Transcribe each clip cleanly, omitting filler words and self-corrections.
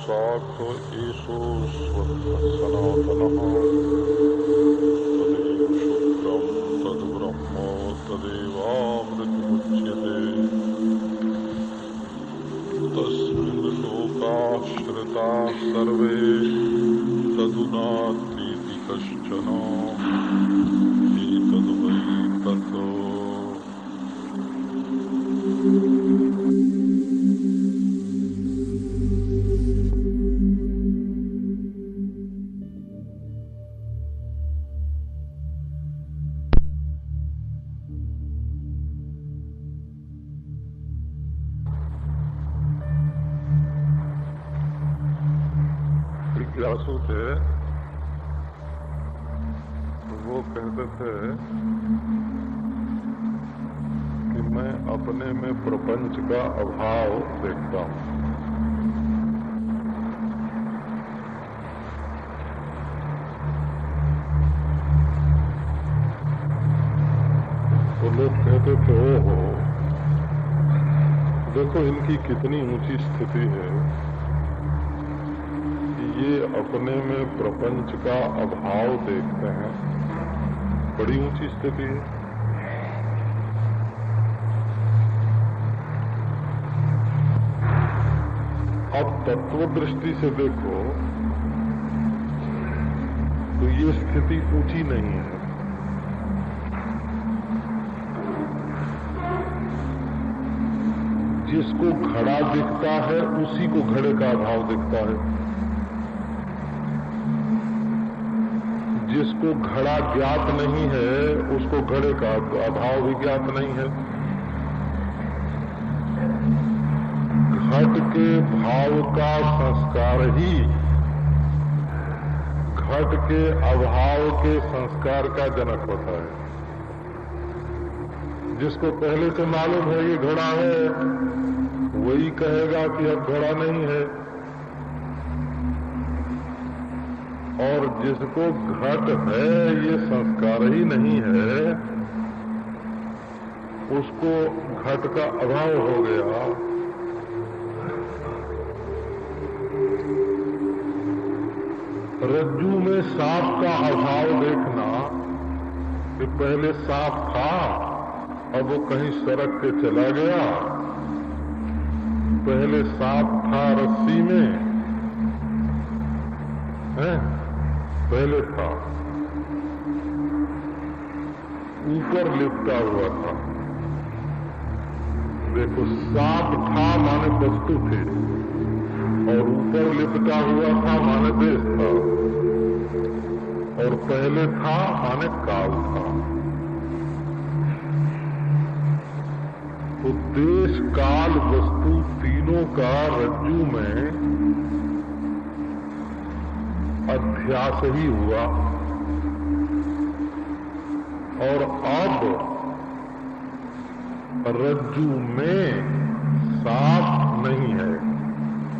साक्षात् एषो स्वतः सनातनः तदेव शुक्रं तद्ब्रह्म तदेवामृतमुच्यते तस्मिन् लोकाश्रिताः सर्वे तदुनात्रीति कश्चन एतद्वै तत्। जिज्ञासु थे तो वो कहते थे कि मैं अपने में प्रपंच का अभाव देखता हूं। तो लोग कहते थे ओहो देखो इनकी कितनी ऊंची स्थिति है, ये अपने में प्रपंच का अभाव देखते हैं, बड़ी ऊंची स्थिति है। अब तत्व दृष्टि से देखो तो ये स्थिति ऊंची नहीं है। जिसको घड़ा दिखता है उसी को घड़े का अभाव दिखता है, जिसको घड़ा ज्ञात नहीं है उसको घड़े का अभाव भी ज्ञात नहीं है। घट के भाव का संस्कार ही घट के अभाव के संस्कार का जनक होता है। जिसको पहले से मालूम है ये घड़ा है वही कहेगा कि अब घड़ा नहीं है, और जिसको घट है ये संस्कार ही नहीं है उसको घट का अभाव हो गया। रज्जू में सांप का अभाव देखना कि पहले सांप था अब वो कहीं सरक के चला गया, पहले सांप था रस्सी में है, पहले था ऊपर लिपटा हुआ था। देखो सांप था माने वस्तु थे और ऊपर लिपटा हुआ था माने देश था, और पहले था माने काल था। तो देश काल वस्तु तीनों का रज्जू में अध्यास ही हुआ, और अब रज्जू में सांप नहीं है।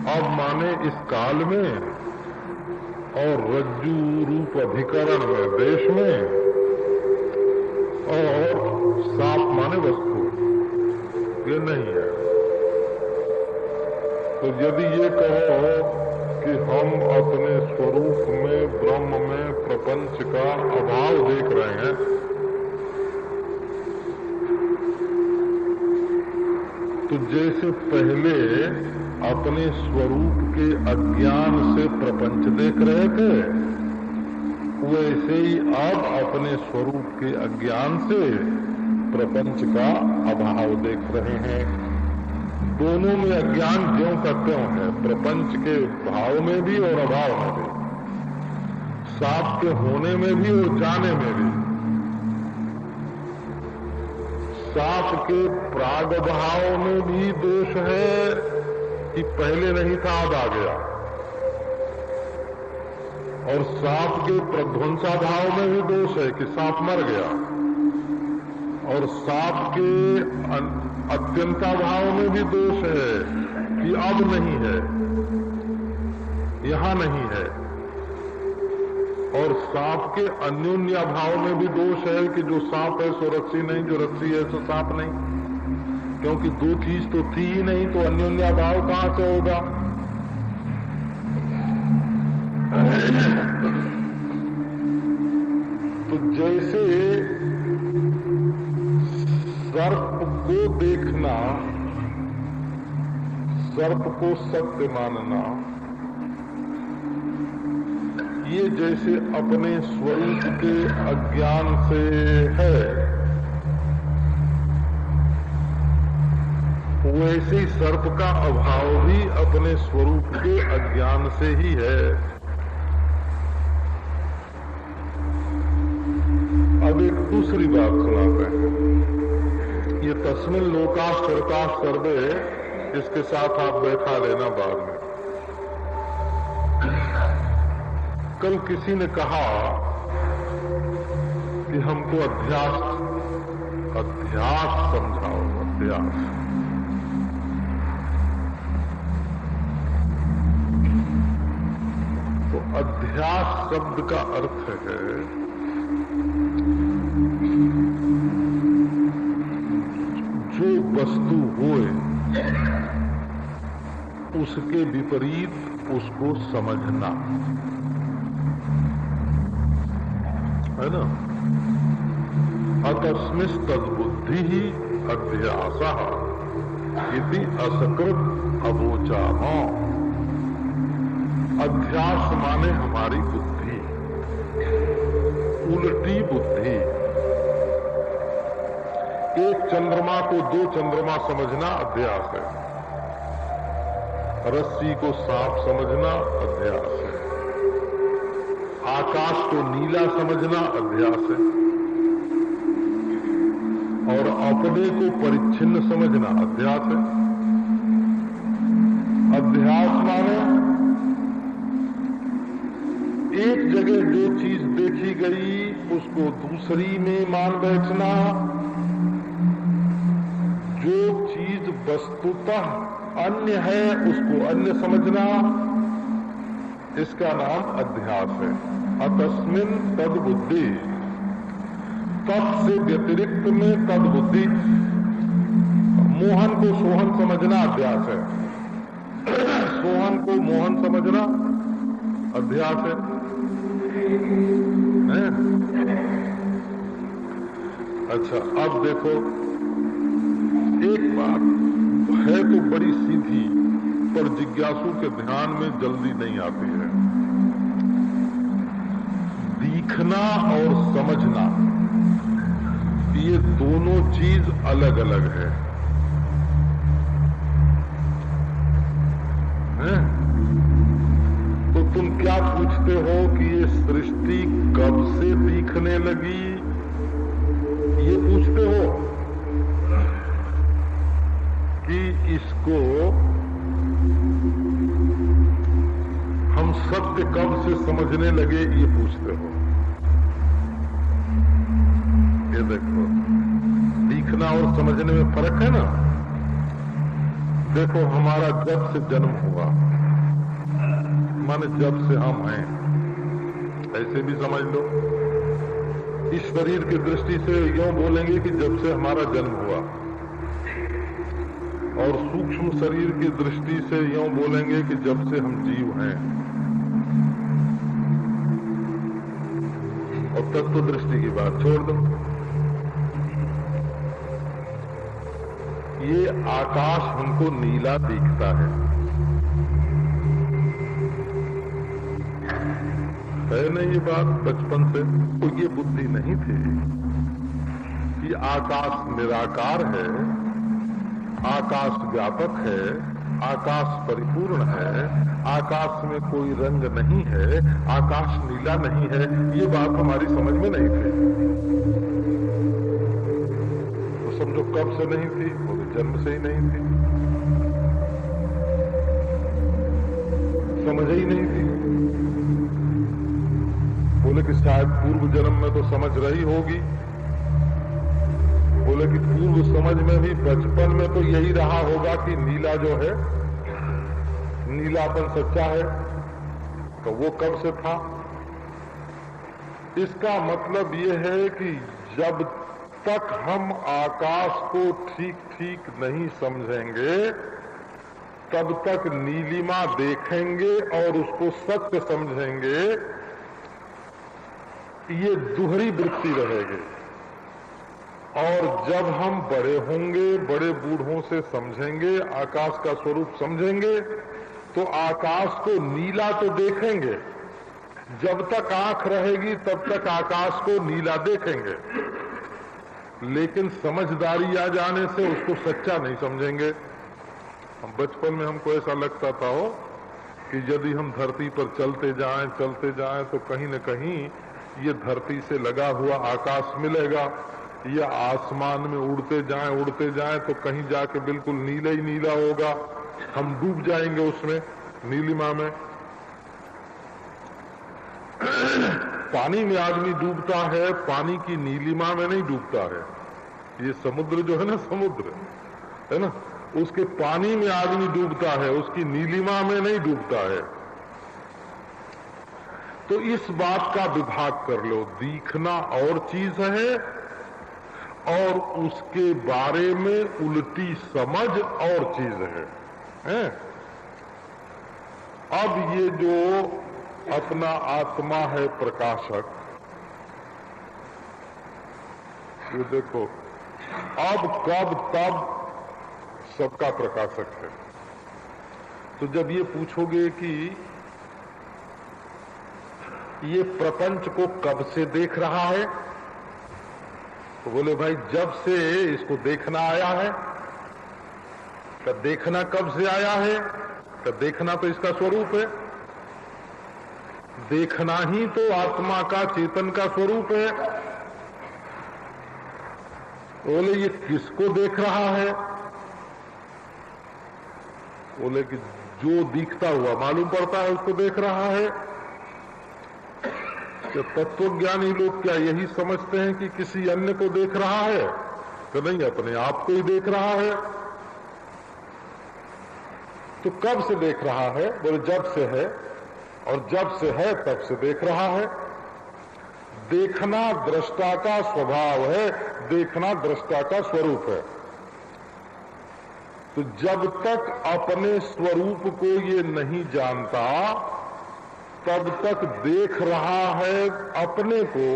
अब माने इस काल में और रज्जू रूप अधिकरण में देश में, और सांप माने वस्तु ये नहीं है। तो यदि ये कहो कि हम अपने स्वरूप में ब्रह्म में प्रपंच का अभाव देख रहे हैं, तो जैसे पहले अपने स्वरूप के अज्ञान से प्रपंच देख रहे थे वैसे ही अब अपने स्वरूप के अज्ञान से प्रपंच का अभाव देख रहे हैं। दोनों में अज्ञान ज्यों का त्यों है, प्रपंच के भाव में भी और अभाव में भी, सांप के होने में भी और जाने में भी। सांप के प्राग भाव में भी दोष है कि पहले नहीं था अब आ गया, और सांप के प्रध्वंसा भाव में भी दोष है कि सांप मर गया, और सांप के अत्यंता भाव में भी दोष है कि अब नहीं है, यहां नहीं है, और सांप के अन्योन्या भाव में भी दोष है कि जो सांप है सो रस्सी नहीं, जो रस्सी है सो सांप नहीं, क्योंकि दो चीज तो थी ही नहीं, तो अन्योन्या भाव कहां से होगा। तो जैसे सर्प को देखना, सर्प को सत्य मानना, ये जैसे अपने स्वरूप के अज्ञान से है, वैसे ही सर्प का अभाव भी अपने स्वरूप के अज्ञान से ही है। अब एक दूसरी बात सुनाते हैं। ये तस्मिन लोकाः सर्पाः सर्वे, इसके साथ आप बैठा लेना बाद में। कल किसी ने कहा कि हमको अध्यास समझाओ, अध्यास। तो अध्यास शब्द का अर्थ है जो वस्तु होए उसके विपरीत उसको समझना, है ना। अतस्मिस्तद्बुद्धि ही अध्यासः इति असकृत अवोचामः। अध्यास माने हमारी बुद्धि, उल्टी बुद्धि। एक चंद्रमा को दो चंद्रमा समझना अध्यास है, रस्सी को सांप समझना अध्यास है, आकाश को नीला समझना अध्यास है, और अपने को परिच्छिन्न समझना अध्यास है। अध्यास माने एक जगह जो चीज देखी गई उसको दूसरी में मान बैठना, जो चीज वस्तुतः अन्य है उसको अन्य समझना, इसका नाम अध्यास है। अतस्मिन तद्बुद्धि, तत् से व्यतिरिक्त में तद्बुद्धि। मोहन को सोहन समझना अध्यास है, सोहन को मोहन समझना अध्यास है। अच्छा, अब देखो एक बात है तो बड़ी सीधी, पर जिज्ञासु के ध्यान में जल्दी नहीं आती है। दिखना और समझना, ये दोनों चीज अलग अलग है। तो तुम क्या पूछते हो कि ये सृष्टि कब से दिखने लगी, ये पूछते हो कि इसको हम सत्य कब से समझने लगे, ये पूछते हो। ये देखो, दिखना और समझने में फर्क है ना। देखो, हमारा जब से जन्म हुआ, माने जब से हम हैं, ऐसे भी समझ लो। इस शरीर की दृष्टि से यूं बोलेंगे कि जब से हमारा जन्म हुआ, और सूक्ष्म शरीर की दृष्टि से यूं बोलेंगे कि जब से हम जीव हैं, और तत्व दृष्टि की बात छोड़ दो। ये आकाश हमको नीला दिखता है नहीं ये बात बचपन से, तो ये बुद्धि नहीं थी कि आकाश निराकार है, आकाश व्यापक है, आकाश परिपूर्ण है, आकाश में कोई रंग नहीं है, आकाश नीला नहीं है। ये बात हमारी समझ में नहीं थी। तो समझो कब से नहीं थी, वो जन्म से ही नहीं थी, समझ ही नहीं थी। बोले कि शायद पूर्व जन्म में तो समझ रही होगी। बोले कि पूर्व समझ में भी बचपन में तो यही रहा होगा कि नीला जो है, नीलापन सच्चा है। तो वो कब से था? इसका मतलब ये है कि जब तक हम आकाश को ठीक ठीक नहीं समझेंगे, तब तक नीलिमा देखेंगे और उसको सत्य समझेंगे, ये दुहरी वृत्ति रहेगी। और जब हम बड़े होंगे, बड़े बूढ़ों से समझेंगे, आकाश का स्वरूप समझेंगे, तो आकाश को नीला तो देखेंगे, जब तक आंख रहेगी तब तक आकाश को नीला देखेंगे, लेकिन समझदारी आ जाने से उसको सच्चा नहीं समझेंगे। हम बचपन में हमको ऐसा लगता था कि यदि हम धरती पर चलते जाएं तो कहीं न कहीं ये धरती से लगा हुआ आकाश मिलेगा, या आसमान में उड़ते जाएं तो कहीं जाके बिल्कुल नीला ही नीला होगा, हम डूब जाएंगे उसमें, नीलिमा में। पानी में आदमी डूबता है, पानी की नीलिमा में नहीं डूबता है। ये समुद्र जो है ना, समुद्र है ना, उसके पानी में आदमी डूबता है, उसकी नीलिमा में नहीं डूबता है। तो इस बात का विभाग कर लो, दिखना और चीज है और उसके बारे में उल्टी समझ और चीज है? अब ये जो अपना आत्मा है प्रकाशक, ये देखो अब कब तब सबका प्रकाशक है। तो जब ये पूछोगे कि ये प्रपंच को कब से देख रहा है, तो बोले भाई जब से इसको देखना आया है। तो देखना कब से आया है? तो देखना तो इसका स्वरूप है, देखना ही तो आत्मा का, चेतन का स्वरूप है। बोले ये किसको देख रहा है? बोले कि जो दिखता हुआ मालूम पड़ता है उसको देख रहा है। तो तत्वज्ञानी लोग क्या यही समझते हैं कि किसी अन्य को देख रहा है? तो नहीं, अपने आप को ही देख रहा है। तो कब से देख रहा है? बोले जब से है, और जब से है तब से देख रहा है। देखना दृष्टा का स्वभाव है, देखना दृष्टा का स्वरूप है। तो जब तक अपने स्वरूप को ये नहीं जानता तब तक देख रहा है अपने को,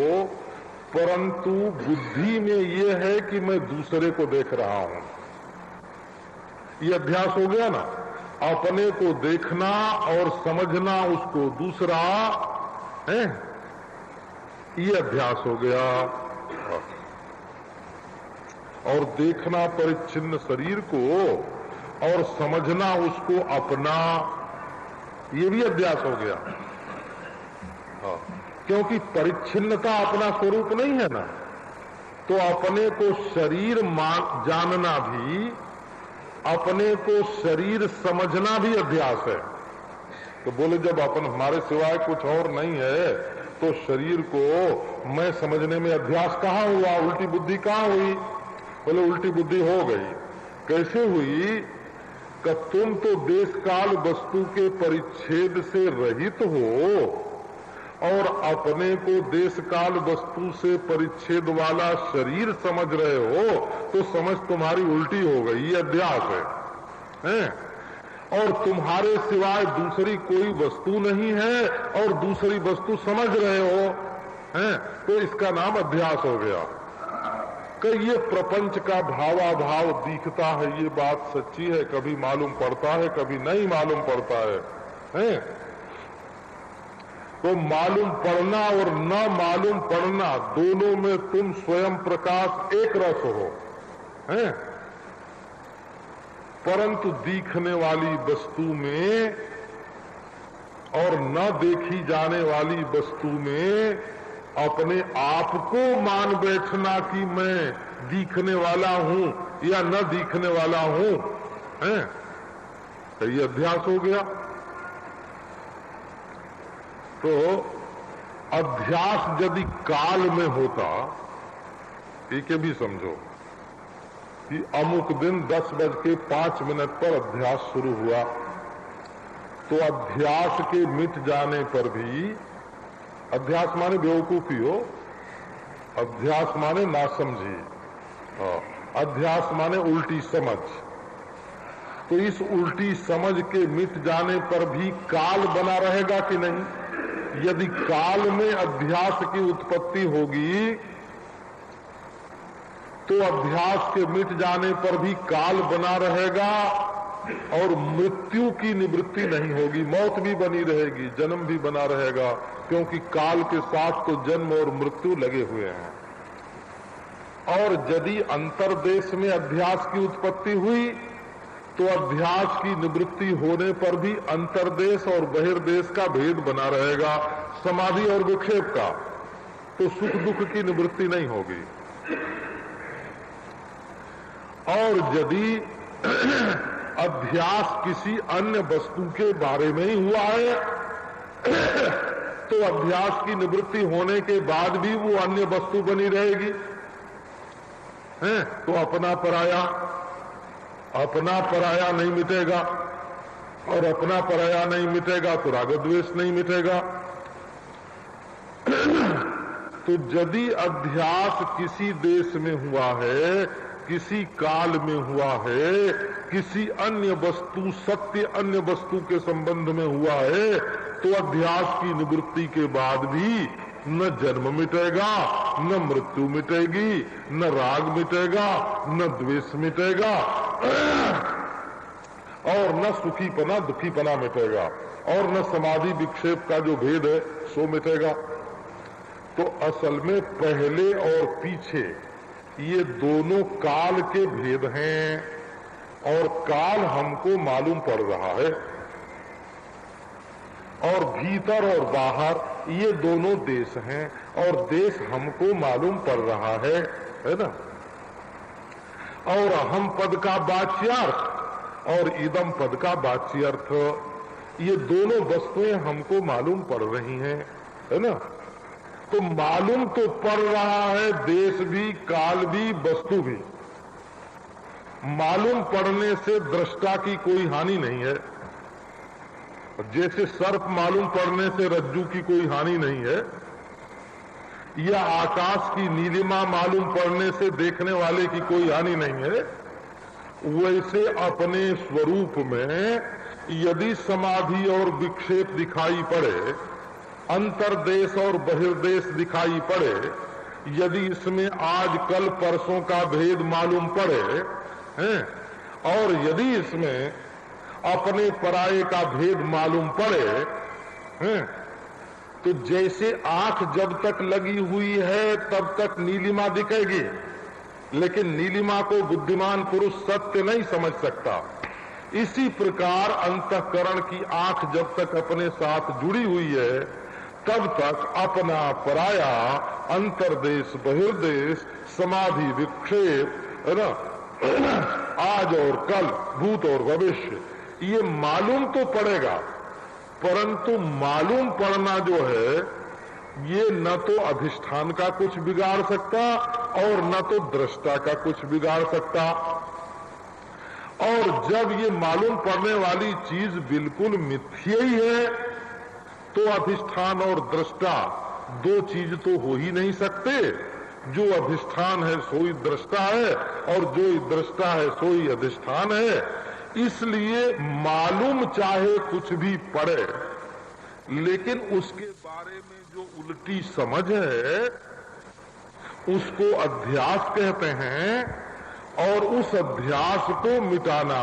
परंतु बुद्धि में ये है कि मैं दूसरे को देख रहा हूं। ये अभ्यास हो गया ना, अपने को देखना और समझना उसको दूसरा है, ये अभ्यास हो गया। और देखना परिच्छिन्न शरीर को और समझना उसको अपना, ये भी अभ्यास हो गया। क्योंकि परिच्छिन्नता अपना स्वरूप नहीं है ना, तो अपने को शरीर जानना भी, अपने को शरीर समझना भी अभ्यास है। तो बोले जब अपन हमारे सिवाय कुछ और नहीं है तो शरीर को मैं समझने में अभ्यास कहाँ हुआ, उल्टी बुद्धि कहाँ हुई? बोले उल्टी बुद्धि हो गई। कैसे हुई? कि तुम तो देश काल वस्तु के परिच्छेद से रहित हो और अपने को देश काल वस्तु से परिच्छेद वाला शरीर समझ रहे हो, तो समझ तुम्हारी उल्टी हो गई, ये अभ्यास है? और तुम्हारे सिवाय दूसरी कोई वस्तु नहीं है और दूसरी वस्तु समझ रहे हो, हैं? तो इसका नाम अभ्यास हो गया। कि ये प्रपंच का भावाभाव दिखता है, ये बात सच्ची है, कभी मालूम पड़ता है, कभी नहीं मालूम पड़ता है, हैं? तो मालूम पड़ना और न मालूम पड़ना दोनों में तुम स्वयं प्रकाश एक रस हो, हैं? परंतु दिखने वाली वस्तु में और न देखी जाने वाली वस्तु में अपने आप को मान बैठना कि मैं दिखने वाला हूं या न दिखने वाला हूं, हैं? तो ये अभ्यास हो गया। तो अध्यास यदि काल में होता, एक भी समझो कि अमुक दिन 10:05 पर अध्यास शुरू हुआ, तो अध्यास के मिट जाने पर भी, अध्यास माने बेवकूफी हो, अध्यास माने नासमझी, अध्यास माने उल्टी समझ, तो इस उल्टी समझ के मिट जाने पर भी काल बना रहेगा कि नहीं? यदि काल में अध्यास की उत्पत्ति होगी तो अध्यास के मिट जाने पर भी काल बना रहेगा और मृत्यु की निवृत्ति नहीं होगी, मौत भी बनी रहेगी, जन्म भी बना रहेगा, क्योंकि काल के साथ तो जन्म और मृत्यु लगे हुए हैं। और यदि अंतर्देश में अध्यास की उत्पत्ति हुई तो अध्यास की निवृत्ति होने पर भी अंतर्देश और बहिर्देश का भेद बना रहेगा, समाधि और विक्षेप का, तो सुख दुख की निवृत्ति नहीं होगी। और यदि अध्यास किसी अन्य वस्तु के बारे में ही हुआ है तो अध्यास की निवृत्ति होने के बाद भी वो अन्य वस्तु बनी रहेगी, है? तो अपना पराया नहीं मिटेगा, और अपना पराया नहीं मिटेगा तो राग द्वेष नहीं मिटेगा। तो यदि अध्यास किसी देश में हुआ है, किसी काल में हुआ है, किसी अन्य वस्तु सत्य अन्य वस्तु के संबंध में हुआ है, तो अध्यास की निवृत्ति के बाद भी न जन्म मिटेगा, न मृत्यु मिटेगी, न राग मिटेगा, न द्वेष मिटेगा, और न सुखीपना दुखीपना मिटेगा, और न समाधि विक्षेप का जो भेद है सो मिटेगा। तो असल में पहले और पीछे ये दोनों काल के भेद हैं, और काल हमको मालूम पड़ रहा है, और भीतर और बाहर ये दोनों देश हैं, और देश हमको मालूम पड़ रहा है ना? और अहम पद का वाच्यार्थ और इदम पद का वाच्यार्थ, ये दोनों वस्तुएं हमको मालूम पड़ रही हैं, है ना? तो मालूम तो पड़ रहा है देश भी, काल भी, वस्तु भी। मालूम पड़ने से दृष्टा की कोई हानि नहीं है। जैसे सर्प मालूम पड़ने से रज्जू की कोई हानि नहीं है, या आकाश की नीलिमा मालूम पड़ने से देखने वाले की कोई हानि नहीं है, वैसे अपने स्वरूप में यदि समाधि और विक्षेप दिखाई पड़े, अंतर्देश और बहिर्देश दिखाई पड़े, यदि इसमें आज कल परसों का भेद मालूम पड़े हैं, और यदि इसमें अपने पराये का भेद मालूम पड़े हैं, तो जैसे आंख जब तक लगी हुई है तब तक नीलिमा दिखेगी, लेकिन नीलिमा को बुद्धिमान पुरुष सत्य नहीं समझ सकता। इसी प्रकार अंतःकरण की आंख जब तक अपने साथ जुड़ी हुई है तब तक अपना पराया, अंतर्देश बहिर्देश, समाधि विक्षेप, है ना, आज और कल, भूत और भविष्य, ये मालूम तो पड़ेगा, परंतु मालूम पड़ना जो है ये न तो अधिष्ठान का कुछ बिगाड़ सकता और न तो दृष्टा का कुछ बिगाड़ सकता। और जब ये मालूम पड़ने वाली चीज बिल्कुल मिथ्या ही है तो अधिष्ठान और दृष्टा दो चीज तो हो ही नहीं सकते। जो अधिष्ठान है सोई दृष्टा है, और जो दृष्टा है सोई अधिष्ठान है। इसलिए मालूम चाहे कुछ भी पड़े, लेकिन उसके बारे में जो उल्टी समझ है उसको अध्यास कहते हैं, और उस अध्यास को मिटाना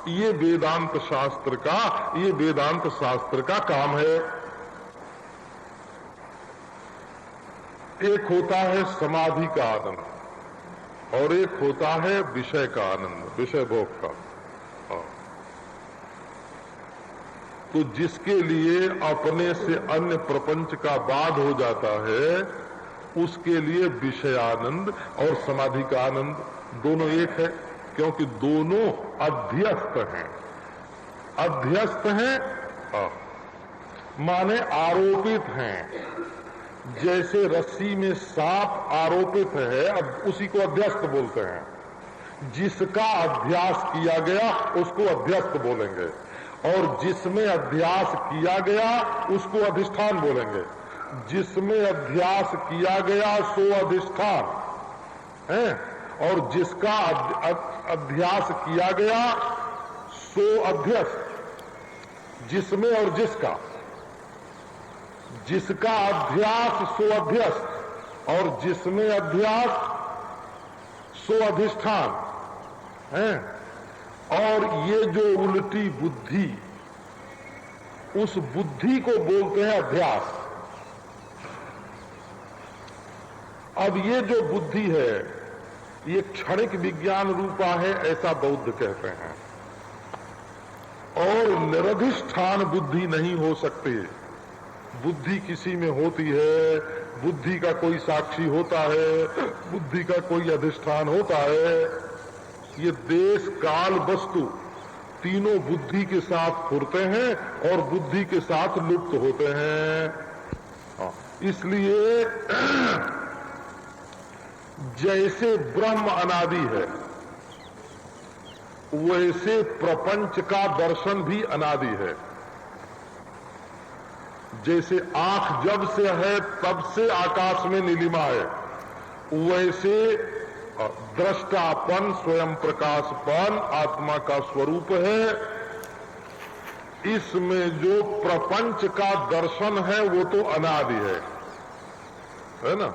ये वेदांत शास्त्र का काम है। एक होता है समाधि का आनंद और एक होता है विषय का आनंद, विषय भोग का। तो जिसके लिए अपने से अन्य प्रपंच का बाध हो जाता है उसके लिए विषयानंद और समाधि का आनंद दोनों एक है, क्योंकि दोनों अध्यस्त हैं। अध्यस्त हैं माने आरोपित हैं। जैसे रस्सी में सांप आरोपित है, अब उसी को अध्यस्त बोलते हैं। जिसका अध्यास किया गया उसको अध्यस्त बोलेंगे, और जिसमें अध्यास किया गया उसको अधिष्ठान बोलेंगे। जिसमें अध्यास किया गया सो अधिष्ठान है, और जिसका अध्यास किया गया सो अध्यस्त, जिसमें और जिसका, जिसका अध्यास सो अध्यस्त और जिसमें अध्यास सो अधिष्ठान है। और ये जो उल्टी बुद्धि, उस बुद्धि को बोलते हैं अध्यास। अब ये जो बुद्धि है ये क्षणिक विज्ञान रूपा है, ऐसा बौद्ध कहते हैं, और निरधिष्ठान बुद्धि नहीं हो सकती। बुद्धि किसी में होती है, बुद्धि का कोई साक्षी होता है, बुद्धि का कोई अधिष्ठान होता है। ये देश काल वस्तु तीनों बुद्धि के साथ फुरते हैं और बुद्धि के साथ लुप्त होते हैं। इसलिए जैसे ब्रह्म अनादि है, वैसे प्रपंच का दर्शन भी अनादि है। जैसे आंख जब से है तब से आकाश में नीलिमा है, वैसे दृष्टापन, स्वयं प्रकाशपन आत्मा का स्वरूप है। इसमें जो प्रपंच का दर्शन है वो तो अनादि है ना,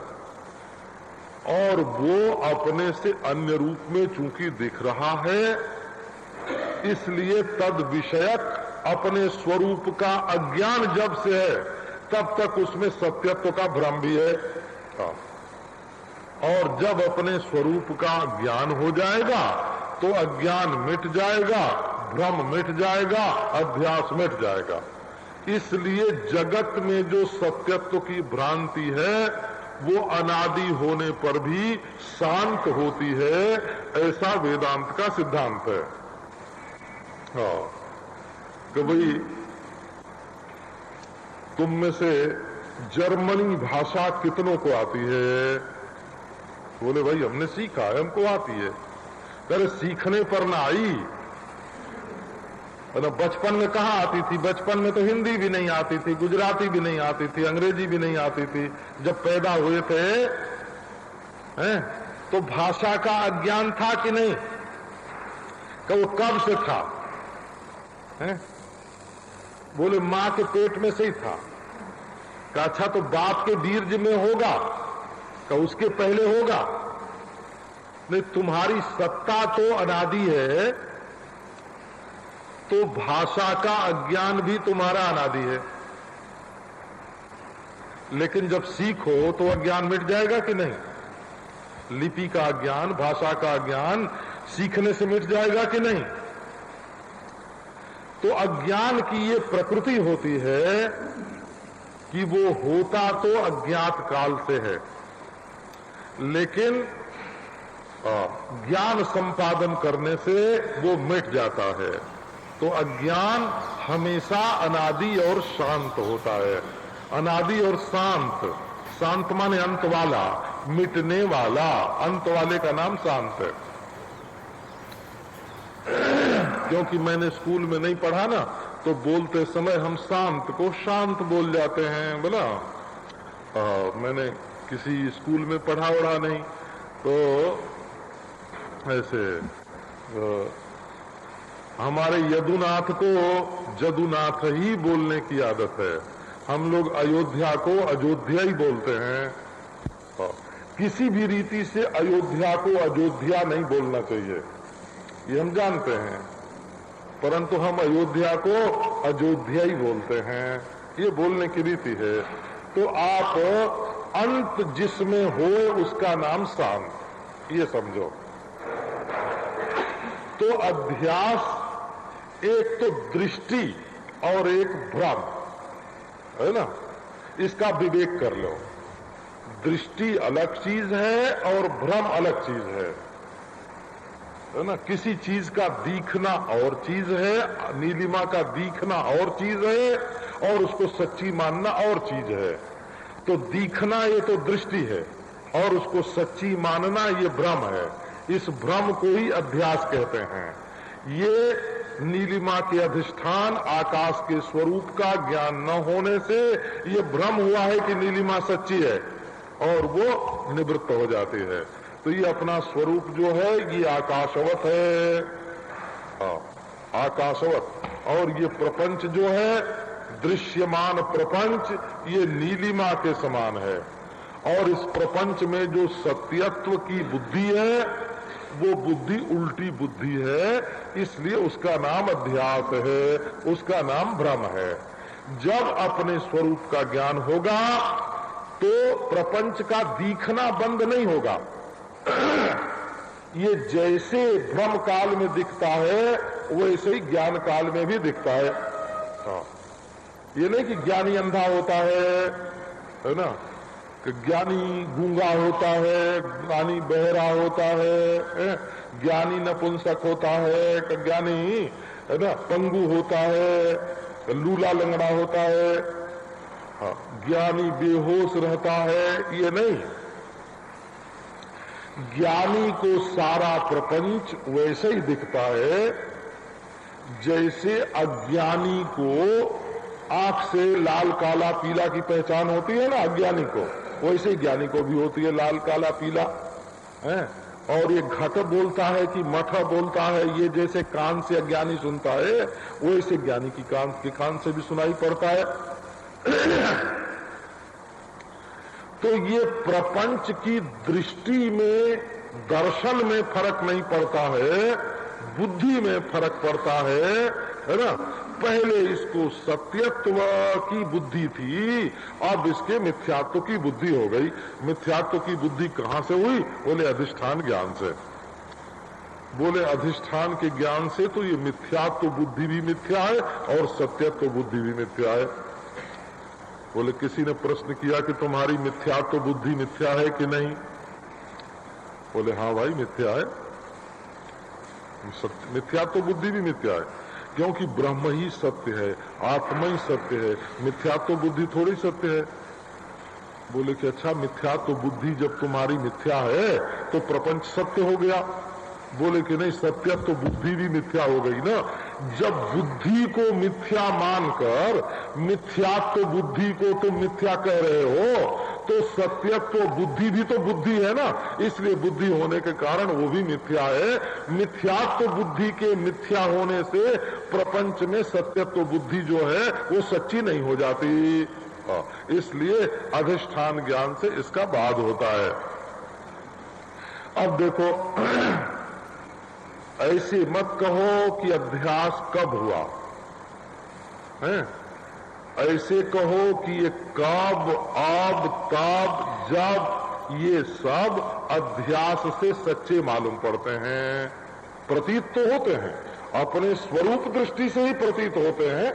और वो अपने से अन्य रूप में चूंकि दिख रहा है, इसलिए तद विषयक अपने स्वरूप का अज्ञान जब से है तब तक उसमें सत्यत्व का भ्रम भी है। और जब अपने स्वरूप का ज्ञान हो जाएगा तो अज्ञान मिट जाएगा, भ्रम मिट जाएगा, अध्यास मिट जाएगा। इसलिए जगत में जो सत्यत्व की भ्रांति है वो अनादि होने पर भी शांत होती है, ऐसा वेदांत का सिद्धांत है। कि भाई तुम में से जर्मनी भाषा कितनों को आती है? बोले भाई हमने सीखा है, हमको आती है। अरे सीखने पर ना आई, बचपन में कहाँ आती थी? बचपन में तो हिंदी भी नहीं आती थी, गुजराती भी नहीं आती थी, अंग्रेजी भी नहीं आती थी। जब पैदा हुए थे हैं, तो भाषा का अज्ञान था कि नहीं? कि वो कब से था? हैं? बोले मां के पेट में से ही था। कि अच्छा तो बाप के बीर्ज में होगा, कि उसके पहले होगा? नहीं, तुम्हारी सत्ता तो अनादि है, तो भाषा का अज्ञान भी तुम्हारा अनादि है। लेकिन जब सीखो तो अज्ञान मिट जाएगा कि नहीं? लिपि का अज्ञान, भाषा का अज्ञान सीखने से मिट जाएगा कि नहीं? तो अज्ञान की ये प्रकृति होती है कि वो होता तो अज्ञात काल से है, लेकिन ज्ञान संपादन करने से वो मिट जाता है। तो अज्ञान हमेशा अनादि और शांत होता है। अनादि और शांत, शांत माने अंत वाला, मिटने वाला, अंत वाले का नाम शांत है। क्योंकि मैंने स्कूल में नहीं पढ़ा ना, तो बोलते समय हम शांत को शांत बोल जाते हैं। बोला मैंने किसी स्कूल में पढ़ा वढ़ा नहीं, तो ऐसे हमारे यदुनाथ को जदुनाथ ही बोलने की आदत है। हम लोग अयोध्या को अयोध्या ही बोलते हैं। किसी भी रीति से अयोध्या को अयोध्या नहीं बोलना चाहिए, ये हम जानते हैं, परंतु हम अयोध्या को अयोध्या ही बोलते हैं, ये बोलने की रीति है। तो आप अंत जिसमें हो उसका नाम शांत, ये समझो। तो अध्यास एक तो दृष्टि और एक भ्रम है ना, इसका विवेक कर लो। दृष्टि अलग चीज है और भ्रम अलग चीज है ना। किसी चीज का दिखना और चीज है, नीलिमा का दिखना और चीज है, और उसको सच्ची मानना और चीज है। तो दिखना ये तो दृष्टि है, और उसको सच्ची मानना ये भ्रम है। इस भ्रम को ही अध्यास कहते हैं। ये नीलिमा के अधिष्ठान आकाश के स्वरूप का ज्ञान न होने से ये भ्रम हुआ है कि नीलिमा सच्ची है, और वो निवृत्त हो जाती है। तो ये अपना स्वरूप जो है ये आकाशवत है। आकाशवत। और ये प्रपंच जो है, दृश्यमान प्रपंच, ये नीलिमा के समान है। और इस प्रपंच में जो सत्यत्व की बुद्धि है, वो बुद्धि उल्टी बुद्धि है, इसलिए उसका नाम अध्यास है, उसका नाम भ्रम है। जब अपने स्वरूप का ज्ञान होगा तो प्रपंच का दिखना बंद नहीं होगा। ये जैसे भ्रम काल में दिखता है वैसे ही ज्ञान काल में भी दिखता है। हाँ, ये नहीं कि ज्ञानी अंधा होता है ना, कि ज्ञानी गूंगा होता है, ज्ञानी बहरा होता है, ज्ञानी नपुंसक होता है, कि ज्ञानी है ना पंगु होता है, लूला लंगड़ा होता है, हाँ, ज्ञानी बेहोश रहता है, ये नहीं। ज्ञानी को सारा प्रपंच वैसे ही दिखता है जैसे अज्ञानी को आंख से लाल काला पीला की पहचान होती है ना अज्ञानी को, वैसे ही ज्ञानी को भी होती है लाल काला पीला है। और ये घट बोलता है कि मठ बोलता है, ये जैसे कान से अज्ञानी सुनता है वैसे ज्ञानी की कान से भी सुनाई पड़ता है। तो ये प्रपंच की दृष्टि में, दर्शन में फर्क नहीं पड़ता है, बुद्धि में फर्क पड़ता है ना। पहले इसको सत्यत्व की बुद्धि थी, अब इसके मिथ्यात्व की बुद्धि हो गई। मिथ्यात्व की बुद्धि कहां से हुई? बोले अधिष्ठान ज्ञान से। बोले अधिष्ठान के ज्ञान से, तो ये मिथ्यात्व बुद्धि भी मिथ्या है और सत्यत्व बुद्धि भी मिथ्या है। बोले किसी ने प्रश्न किया कि तुम्हारी मिथ्यात्व बुद्धि मिथ्या है कि नहीं? बोले हाँ भाई मिथ्या है, मिथ्यात्व बुद्धि भी मिथ्या है, क्योंकि ब्रह्म ही सत्य है, आत्मा ही सत्य है, मिथ्यात्व बुद्धि थोड़ी सत्य है। बोले कि अच्छा, मिथ्यात्व बुद्धि जब तुम्हारी मिथ्या है तो प्रपंच सत्य हो गया? बोले कि नहीं, सत्यत्व बुद्धि भी मिथ्या हो गई ना। जब बुद्धि को मिथ्या मानकर मिथ्यात्व बुद्धि को तुम मिथ्या कह रहे हो, तो सत्यत्व बुद्धि भी तो बुद्धि है ना, इसलिए बुद्धि होने के कारण वो भी मिथ्या है। मिथ्यात्व बुद्धि के मिथ्या होने से प्रपंच में सत्यत्व बुद्धि जो है वो सच्ची नहीं हो जाती। इसलिए अधिष्ठान ज्ञान से इसका बाद होता है। अब देखो, ऐसे मत कहो कि अध्यास कब हुआ है, ऐसे कहो कि ये कब, अब, तब, जब, ये सब अध्यास से सच्चे मालूम पड़ते हैं। प्रतीत तो होते हैं, अपने स्वरूप दृष्टि से ही प्रतीत होते हैं,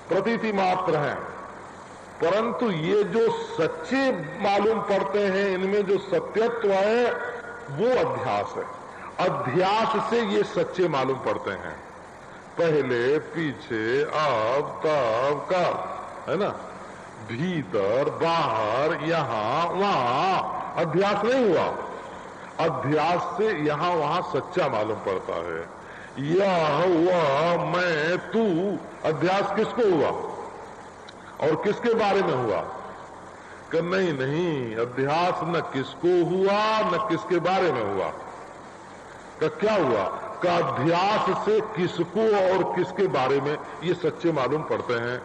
प्रतीति मात्र हैं, परंतु ये जो सच्चे मालूम पड़ते हैं, इनमें जो सत्यत्व है वो अध्यास है। अध्यास से ये सच्चे मालूम पड़ते हैं। पहले, पीछे, अब, तब, कब, है ना, भीतर, बाहर, यहां, वहां, अध्यास नहीं हुआ। अध्यास से यहां वहां सच्चा मालूम पड़ता है। यह, वह, मैं, तू, अध्यास किसको हुआ और किसके बारे में हुआ? कि नहीं नहीं, अध्यास न किसको हुआ न किसके बारे में हुआ। का क्या हुआ? का अध्यास से किसको और किसके बारे में ये सच्चे मालूम पड़ते हैं।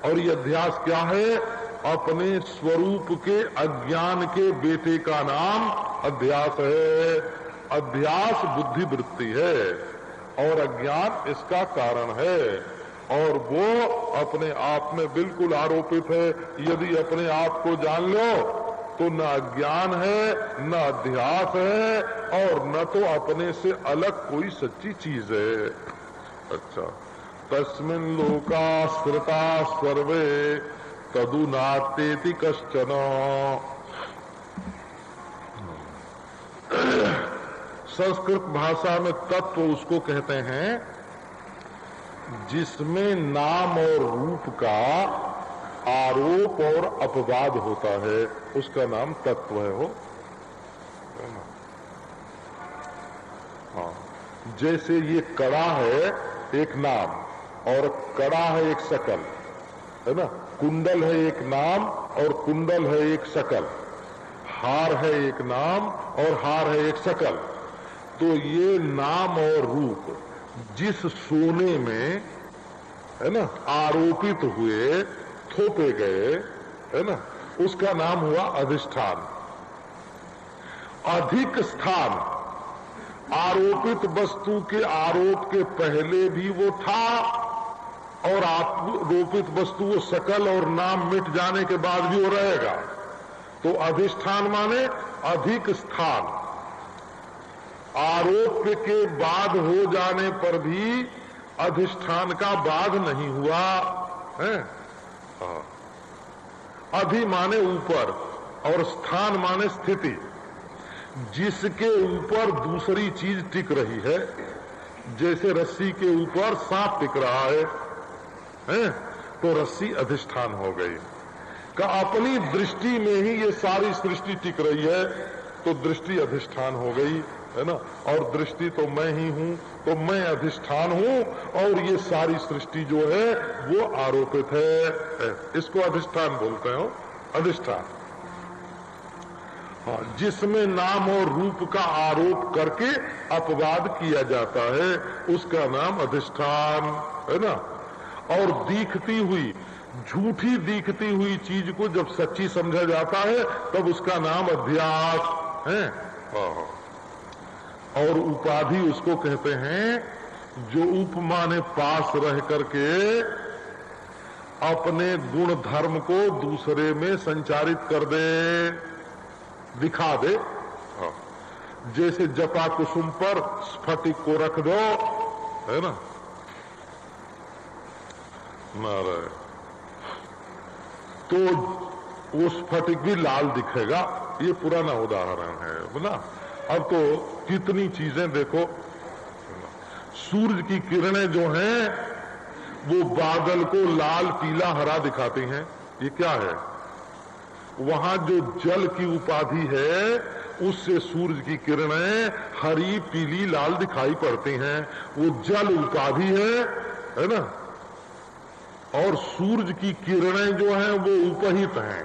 और ये अध्यास क्या है? अपने स्वरूप के अज्ञान के बेटे का नाम अध्यास है। अध्यास बुद्धि वृत्ति है और अज्ञान इसका कारण है, और वो अपने आप में बिल्कुल आरोपित है। यदि अपने आप को जान लो तो न अज्ञान है, न अध्यास है, और न तो अपने से अलग कोई सच्ची चीज है। अच्छा, तस्मिन् लोकाश्रिता सर्वे तदु नास्तेति कश्चन। संस्कृत भाषा में तत्व उसको कहते हैं जिसमें नाम और रूप का आरोप और अपवाद होता है, उसका नाम तत्व है। हो ना? हाँ, जैसे ये कड़ा है एक नाम और कड़ा है एक शकल, है ना। कुंडल है एक नाम और कुंडल है एक शकल, हार है एक नाम और हार है एक शकल। तो ये नाम और रूप जिस सोने में है ना आरोपित हुए, थोपे गए, है ना, उसका नाम हुआ अधिष्ठान। अधिक स्थान, आरोपित वस्तु के आरोप के पहले भी वो था और आरोपित वस्तु वो सकल और नाम मिट जाने के बाद भी वो रहेगा। तो अधिष्ठान माने अधिक स्थान, आरोप के बाद हो जाने पर भी अधिष्ठान का बाध नहीं हुआ है। अधि माने ऊपर और स्थान माने स्थिति, जिसके ऊपर दूसरी चीज टिक रही है। जैसे रस्सी के ऊपर सांप टिक रहा है? तो रस्सी अधिष्ठान हो गई। का अपनी दृष्टि में ही ये सारी सृष्टि टिक रही है, तो दृष्टि अधिष्ठान हो गई, है ना। और दृष्टि तो मैं ही हूं, तो मैं अधिष्ठान हूं और ये सारी सृष्टि जो है वो आरोपित है। इसको अधिष्ठान बोलते हो, अधिष्ठान। हाँ, जिसमें नाम और रूप का आरोप करके अपवाद किया जाता है उसका नाम अधिष्ठान, है ना। और दिखती हुई, झूठी दिखती हुई चीज को जब सच्ची समझा जाता है तब उसका नाम अध्यास है। और उपाधि उसको कहते हैं जो उपमा ने पास रह करके अपने गुण धर्म को दूसरे में संचारित कर दे, दिखा दे। जैसे जपा कुसुम पर स्फटिक को रख दो, है ना, नारायण, तो वो स्फटिक भी लाल दिखेगा। ये पुराना उदाहरण है बोला। अब तो कितनी चीजें देखो, सूरज की किरणें जो हैं वो बादल को लाल, पीला, हरा दिखाती हैं। ये क्या है? वहां जो जल की उपाधि है उससे सूरज की किरणें हरी, पीली, लाल दिखाई पड़ती हैं। वो जल उपाधि है ना। और सूरज की किरणें जो हैं वो उपहित हैं,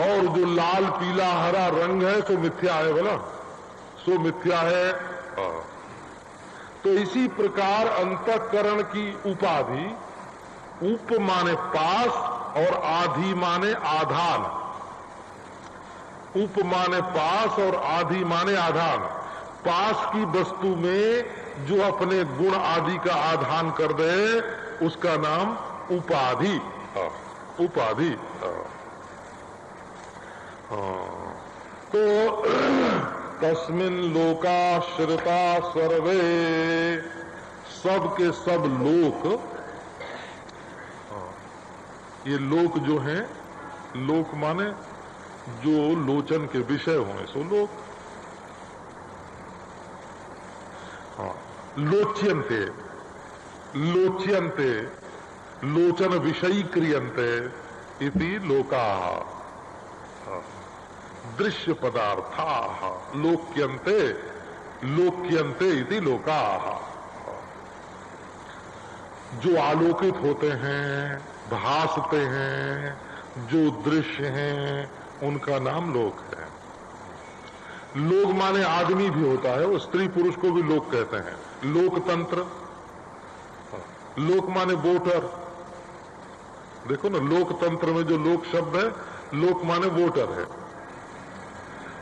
और जो लाल, पीला, हरा रंग है सो मिथ्या है बोला, सो मिथ्या है। तो इसी प्रकार अंतःकरण की उपाधि, उप माने पास और आधि माने आधान, उप माने पास और आधि माने आधान। पास की वस्तु में जो अपने गुण आदि का आधान कर दे उसका नाम उपाधि। उपाधि। तो तस्मिन् लोकाश्रिता सर्वे, सब के सब लोक, ये लोक जो हैं, लोक माने जो लोचन के विषय हों सो लोक। लोच्यन्ते, लोच्यन्ते, लोचन विषयी क्रियन्ते इति लोकाः। दृश्य पदार्थाः लोक्यन्ते, लोक्यन्ते इति लोकाः। जो आलोकित होते हैं, भासते हैं, जो दृश्य हैं, उनका नाम लोक है। लोक माने आदमी भी होता है, वो स्त्री पुरुष को भी लोक कहते हैं। लोकतंत्र, लोक माने वोटर। देखो ना, लोकतंत्र में जो लोक शब्द है, लोक माने वोटर है।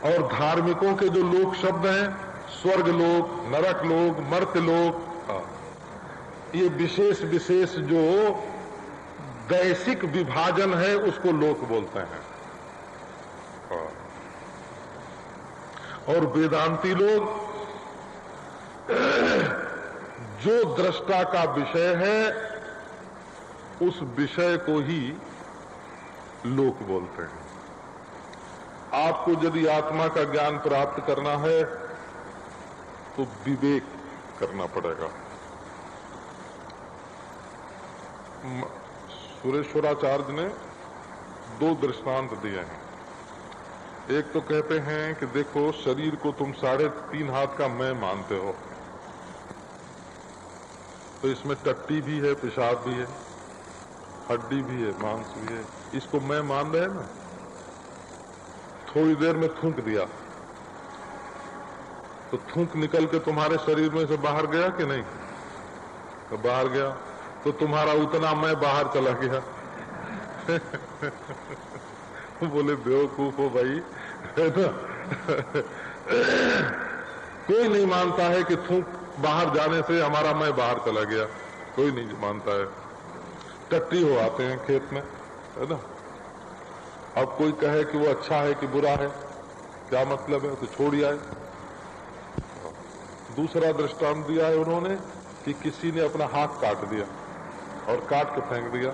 और धार्मिकों के जो लोक शब्द हैं, स्वर्ग लोक, नरक लोक, मर्त्य लोक, ये विशेष विशेष जो दैसिक विभाजन है उसको लोक बोलते हैं। और वेदांती लोग जो दृष्टा का विषय है उस विषय को ही लोक बोलते हैं। आपको यदि आत्मा का ज्ञान प्राप्त करना है तो विवेक करना पड़ेगा। सुरेश्वराचार्य ने दो दृष्टांत दिए हैं। एक तो कहते हैं कि देखो, शरीर को तुम 3.5 हाथ का मैं मानते हो, तो इसमें टट्टी भी है, पेशाब भी है, हड्डी भी है, मांस भी है। इसको मैं मान रहे हैं ना। थोड़ी देर में थूक दिया, तो थूक निकल के तुम्हारे शरीर में से बाहर गया कि नहीं? तो बाहर गया, तो तुम्हारा उतना मैं बाहर चला गया। बोले बेवकूफ हो भाई, है ना? कोई नहीं मानता है कि थूक बाहर जाने से हमारा मैं बाहर चला गया, कोई नहीं मानता है। टट्टी हो आते हैं खेत में, है ना? अब कोई कहे कि वो अच्छा है कि बुरा है, क्या मतलब है, तो छोड़ आए। दूसरा दृष्टांत दिया है उन्होंने कि किसी ने अपना हाथ काट दिया और काट के फेंक दिया।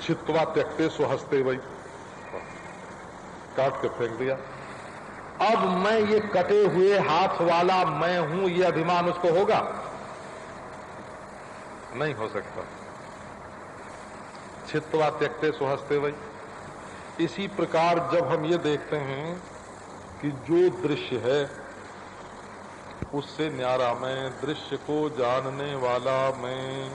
छित्वा त्यक्ते स्वहस्ते वही, काट के फेंक दिया। अब मैं ये कटे हुए हाथ वाला मैं हूं, ये अभिमान उसको होगा? नहीं हो सकता। छित्वा त्यक्ते स्वहस्ते वही। इसी प्रकार जब हम ये देखते हैं कि जो दृश्य है उससे न्यारा मैं, दृश्य को जानने वाला मैं,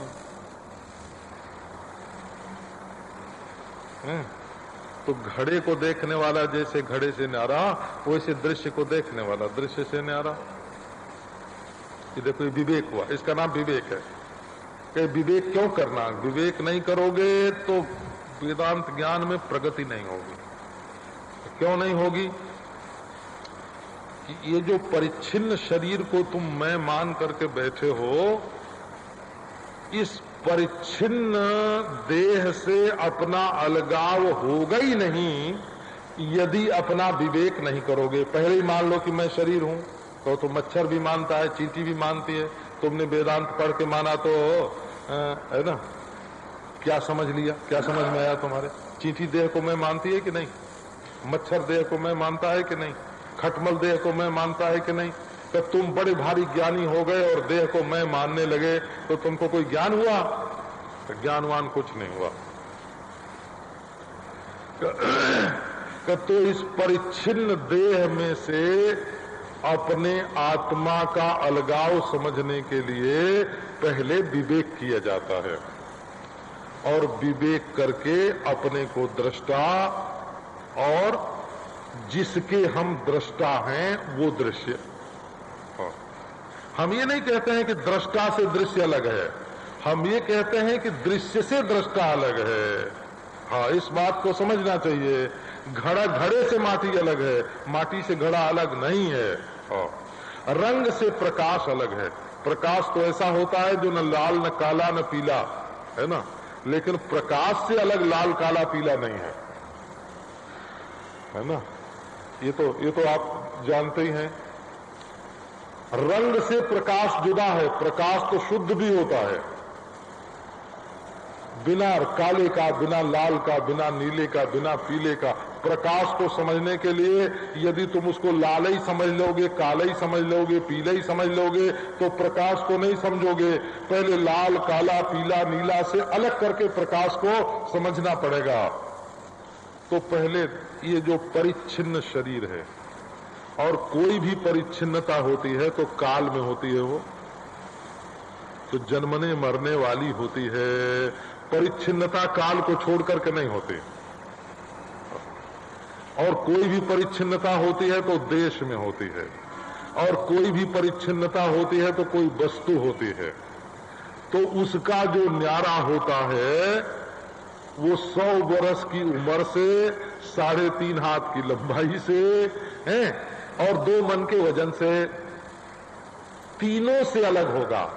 तो घड़े को देखने वाला जैसे घड़े से न्यारा, वैसे दृश्य को देखने वाला दृश्य से न्यारा। ये देखो ये विवेक हुआ, इसका नाम विवेक है। कि विवेक क्यों करना? विवेक नहीं करोगे तो वेदांत ज्ञान में प्रगति नहीं होगी। क्यों नहीं होगी? कि ये जो परिच्छिन्न शरीर को तुम मैं मान करके बैठे हो, इस परिच्छिन्न देह से अपना अलगाव होगा ही नहीं यदि अपना विवेक नहीं करोगे। पहले ही मान लो कि मैं शरीर हूं, तो मच्छर भी मानता है, चींटी भी मानती है। तुमने वेदांत पढ़ के माना तो है ना, क्या समझ लिया, क्या समझ में आया तुम्हारे? चींटी देह को मैं मानती है कि नहीं? मच्छर देह को मैं मानता है कि नहीं? खटमल देह को मैं मानता है कि नहीं? तो तुम बड़े भारी ज्ञानी हो गए और देह को मैं मानने लगे, तो तुमको कोई ज्ञान हुआ? तो ज्ञानवान कुछ नहीं हुआ। तो इस परिच्छिन्न देह में से अपने आत्मा का अलगाव समझने के लिए पहले विवेक किया जाता है, और विवेक करके अपने को दृष्टा और जिसके हम दृष्टा हैं वो दृश्य। हम ये नहीं कहते हैं कि दृष्टा से दृश्य अलग है, हम ये कहते हैं कि दृश्य से दृष्टा अलग है। हाँ, इस बात को समझना चाहिए। घड़ा घड़े से माटी अलग है, माटी से घड़ा अलग नहीं है। हाँ, रंग से प्रकाश अलग है। प्रकाश तो ऐसा होता है जो न लाल न काला न पीला, है ना, लेकिन प्रकाश से अलग लाल काला पीला नहीं है ना। ये तो आप जानते ही हैं। रंग से प्रकाश जुदा है, प्रकाश तो शुद्ध भी होता है, बिना काले का, बिना लाल का, बिना नीले का, बिना पीले का। प्रकाश को समझने के लिए यदि तुम उसको लाल ही समझ लोगे, काला ही समझ लोगे, पीला ही समझ लोगे, तो प्रकाश को नहीं समझोगे। पहले लाल, काला, पीला, नीला से अलग करके प्रकाश को समझना पड़ेगा। तो पहले ये जो परिच्छिन्न शरीर है, और कोई भी परिच्छिन्नता होती है तो काल में होती है, वो तो जन्मने मरने वाली होती है। परिच्छिन्नता काल को छोड़ करके नहीं होती। और कोई भी परिच्छिन्नता होती है तो देश में होती है, और कोई भी परिच्छिन्नता होती है तो कोई वस्तु होती है। तो उसका जो न्यारा होता है वो 100 वर्ष की उम्र से 3.5 हाथ की लंबाई से है, और 2 मन के वजन से, तीनों से अलग होगा।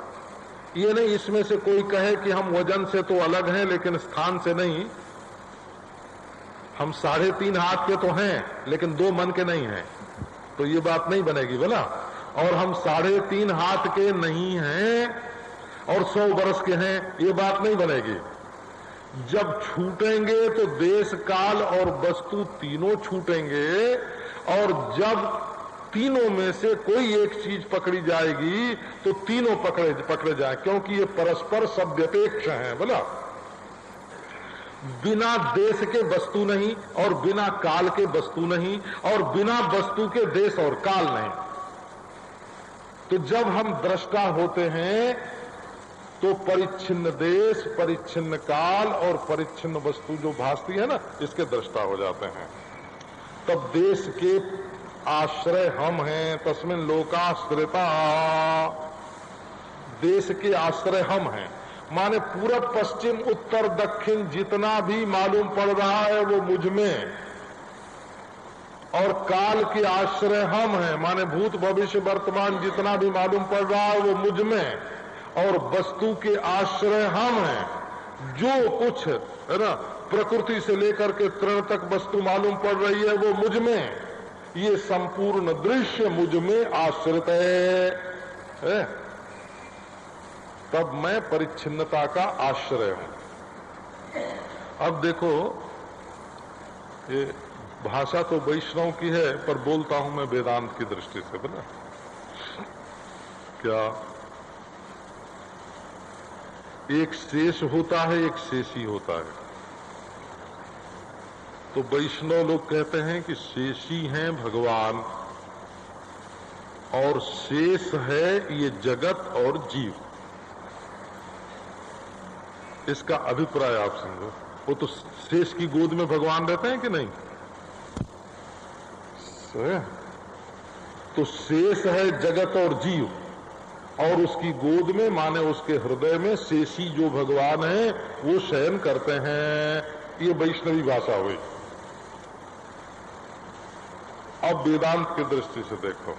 ये नहीं इसमें से कोई कहे कि हम वजन से तो अलग हैं लेकिन स्थान से नहीं। हम 3.5 हाथ के तो हैं लेकिन 2 मन के नहीं हैं, तो ये बात नहीं बनेगी बोला। और हम 3.5 हाथ के नहीं हैं और 100 वर्ष के हैं, ये बात नहीं बनेगी। जब छूटेंगे तो देश, काल और वस्तु तीनों छूटेंगे, और जब तीनों में से कोई एक चीज पकड़ी जाएगी तो तीनों पकड़े जाए, क्योंकि ये परस्पर सव्यपेक्ष हैं बोला। बिना देश के वस्तु नहीं, और बिना काल के वस्तु नहीं, और बिना वस्तु के देश और काल नहीं। तो जब हम दृष्टा होते हैं तो परिच्छिन्न देश, परिच्छिन्न काल और परिच्छिन्न वस्तु जो भासती है ना, इसके दृष्टा हो जाते हैं। तब देश के आश्रय हम हैं, तस्मिन् लोकाश्रिता, देश के आश्रय हम हैं। माने पूरब पश्चिम उत्तर दक्षिण जितना भी मालूम पड़ रहा है वो मुझ में, और काल के आश्रय हम हैं, माने भूत भविष्य वर्तमान जितना भी मालूम पड़ रहा है वो मुझ में, और वस्तु के आश्रय हम हैं। जो कुछ है ना प्रकृति से लेकर के तृण तक वस्तु मालूम पड़ रही है वो मुझ में, ये संपूर्ण दृश्य मुझ में आश्रित है। तब मैं परिच्छिन्नता का आश्रय हूं। अब देखो, ये भाषा तो वैष्णव की है, पर बोलता हूं मैं वेदांत की दृष्टि से। बोला क्या एक शेष होता है, एक शेषी होता है। तो वैष्णव लोग कहते हैं कि शेषी हैं भगवान और शेष है ये जगत और जीव। इसका अभिप्राय आप समझो। वो तो शेष की गोद में भगवान रहते हैं कि नहीं? तो शेष है जगत और जीव, और उसकी गोद में माने उसके हृदय में शेषी जो भगवान है वो शयन करते हैं। ये वैष्णवी भाषा हुई। अब वेदांत की दृष्टि से देखो,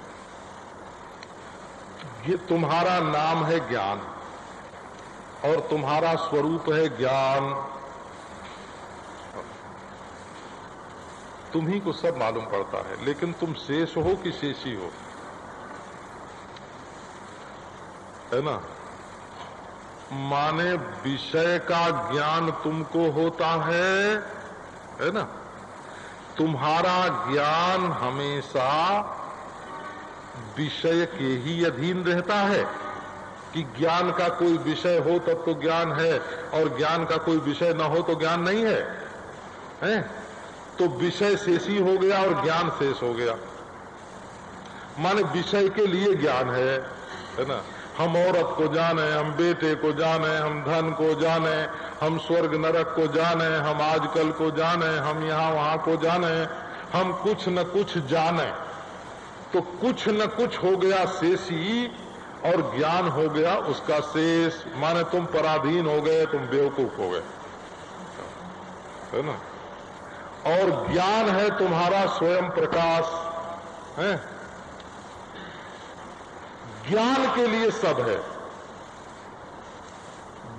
ये तुम्हारा नाम है ज्ञान और तुम्हारा स्वरूप है ज्ञान। तुम्ही को सब मालूम पड़ता है, लेकिन तुम शेष हो कि शेषी हो, है ना? माने विषय का ज्ञान तुमको होता है ना? तुम्हारा ज्ञान हमेशा विषय के ही अधीन रहता है कि ज्ञान का कोई विषय हो तब तो ज्ञान है, और ज्ञान का कोई विषय न हो तो ज्ञान नहीं है, हैं? तो विषय शेषी हो गया और ज्ञान शेष हो गया। माने विषय के लिए ज्ञान है ना? हम औरत को जाने, हम बेटे को जाने, हम धन को जाने, हम स्वर्ग नरक को जाने, हम आजकल को जाने, हम यहाँ वहां को जाने, हम कुछ न कुछ जाने। तो कुछ न कुछ हो गया शेषी और ज्ञान हो गया उसका शेष। माने तुम पराधीन हो गए, तुम बेवकूफ हो गए, है ना? और ज्ञान है तुम्हारा स्वयं प्रकाश है। ज्ञान के लिए सब है।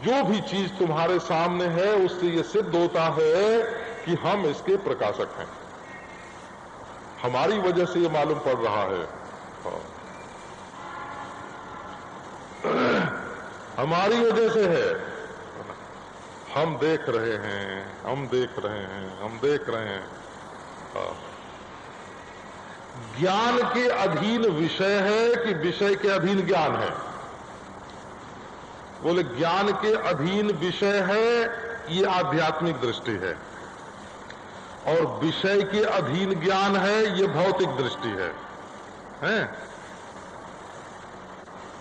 जो भी चीज तुम्हारे सामने है उससे ये सिद्ध होता है कि हम इसके प्रकाशक हैं। हमारी वजह से ये मालूम पड़ रहा है। हमारी वजह से है। हम देख रहे हैं, हम देख रहे हैं, हम देख रहे हैं। ज्ञान के अधीन विषय है कि विषय के अधीन ज्ञान है? बोले ज्ञान के अधीन विषय है, ये आध्यात्मिक दृष्टि है, और विषय के अधीन ज्ञान है, ये भौतिक दृष्टि है, हैं?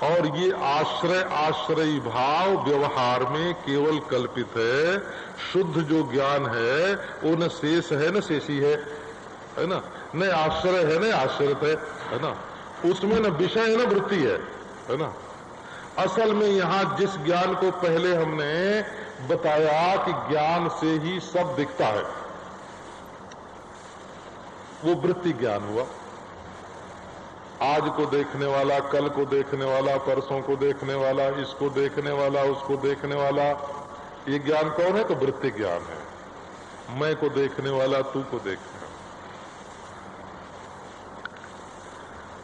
और ये आश्रय आश्रयी भाव व्यवहार में केवल कल्पित है। शुद्ध जो ज्ञान है वो न शेष है न शेषी है ना? न आश्रय है न आश्रित है ना? उसमें न विषय है न वृत्ति है ना? असल में यहां जिस ज्ञान को पहले हमने बताया कि ज्ञान से ही सब दिखता है, वो वृत्ति ज्ञान हुआ। आज को देखने वाला, कल को देखने वाला, परसों को देखने वाला, इसको देखने वाला, उसको देखने वाला, ये ज्ञान कौन है? तो वृत्ति ज्ञान है। मैं को देखने वाला, तू को देखने वाला।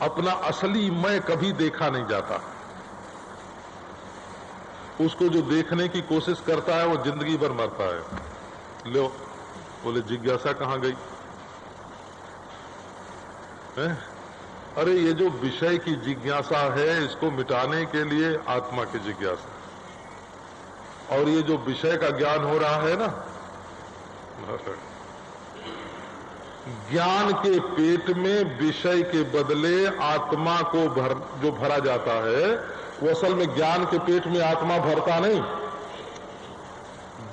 अपना असली मैं कभी देखा नहीं जाता। उसको जो देखने की कोशिश करता है वो जिंदगी भर मरता है। लो, बोले जिज्ञासा कहां गई? है? अरे ये जो विषय की जिज्ञासा है इसको मिटाने के लिए आत्मा की जिज्ञासा, और ये जो विषय का ज्ञान हो रहा है ना, ज्ञान के पेट में विषय के बदले आत्मा को जो भरा जाता है, वो असल में ज्ञान के पेट में आत्मा भरता नहीं।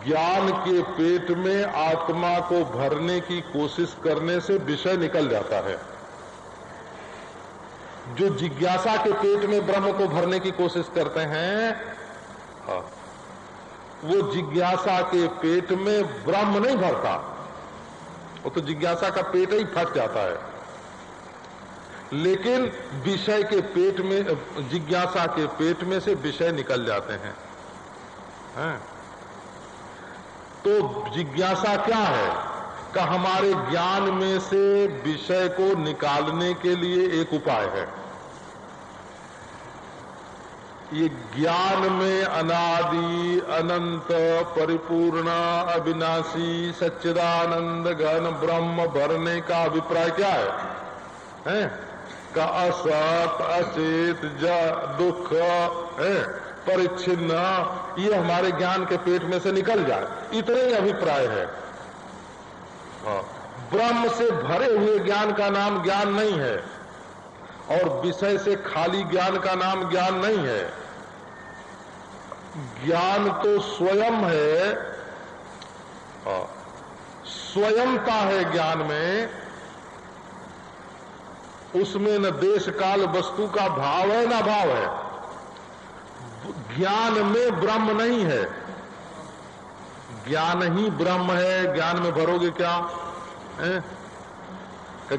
ज्ञान के पेट में आत्मा को भरने की कोशिश करने से विषय निकल जाता है। जो जिज्ञासा के पेट में ब्रह्म को भरने की कोशिश करते हैं, हाँ, वो जिज्ञासा के पेट में ब्रह्म नहीं भरता, वो तो जिज्ञासा का पेट ही फट जाता है। लेकिन विषय के पेट में, जिज्ञासा के पेट में से विषय निकल जाते हैं। तो जिज्ञासा क्या है? का हमारे ज्ञान में से विषय को निकालने के लिए एक उपाय है। ये ज्ञान में अनादि अनंत परिपूर्ण अविनाशी सच्चिदानंद घन ब्रह्म भरने का अभिप्राय क्या है? का असत अचेत दुख है परिच्छिन्न, ये हमारे ज्ञान के पेट में से निकल जाए, इतने ही अभिप्राय है। ब्रह्म से भरे हुए ज्ञान का नाम ज्ञान नहीं है, और विषय से खाली ज्ञान का नाम ज्ञान नहीं है। ज्ञान तो स्वयं है, स्वयंता है ज्ञान में, उसमें न देश काल वस्तु का भाव है न भाव है। ज्ञान में ब्रह्म नहीं है, ज्ञान ही ब्रह्म है। ज्ञान में भरोगे क्या है?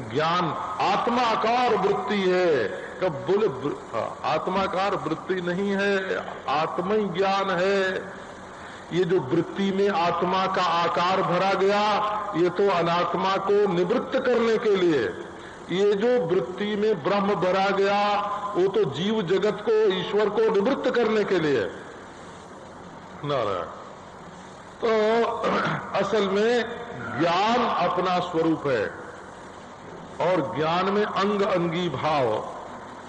ज्ञान आत्माकार वृत्ति है। कब बोले आत्माकार वृत्ति नहीं है, आत्मा ही ज्ञान है। ये जो वृत्ति में आत्मा का आकार भरा गया, ये तो अनात्मा को निवृत्त करने के लिए। ये जो वृत्ति में ब्रह्म भरा गया, वो तो जीव जगत को, ईश्वर को निवृत्त करने के लिए। नारायण। तो असल में ज्ञान अपना स्वरूप है, और ज्ञान में अंग अंगी भाव,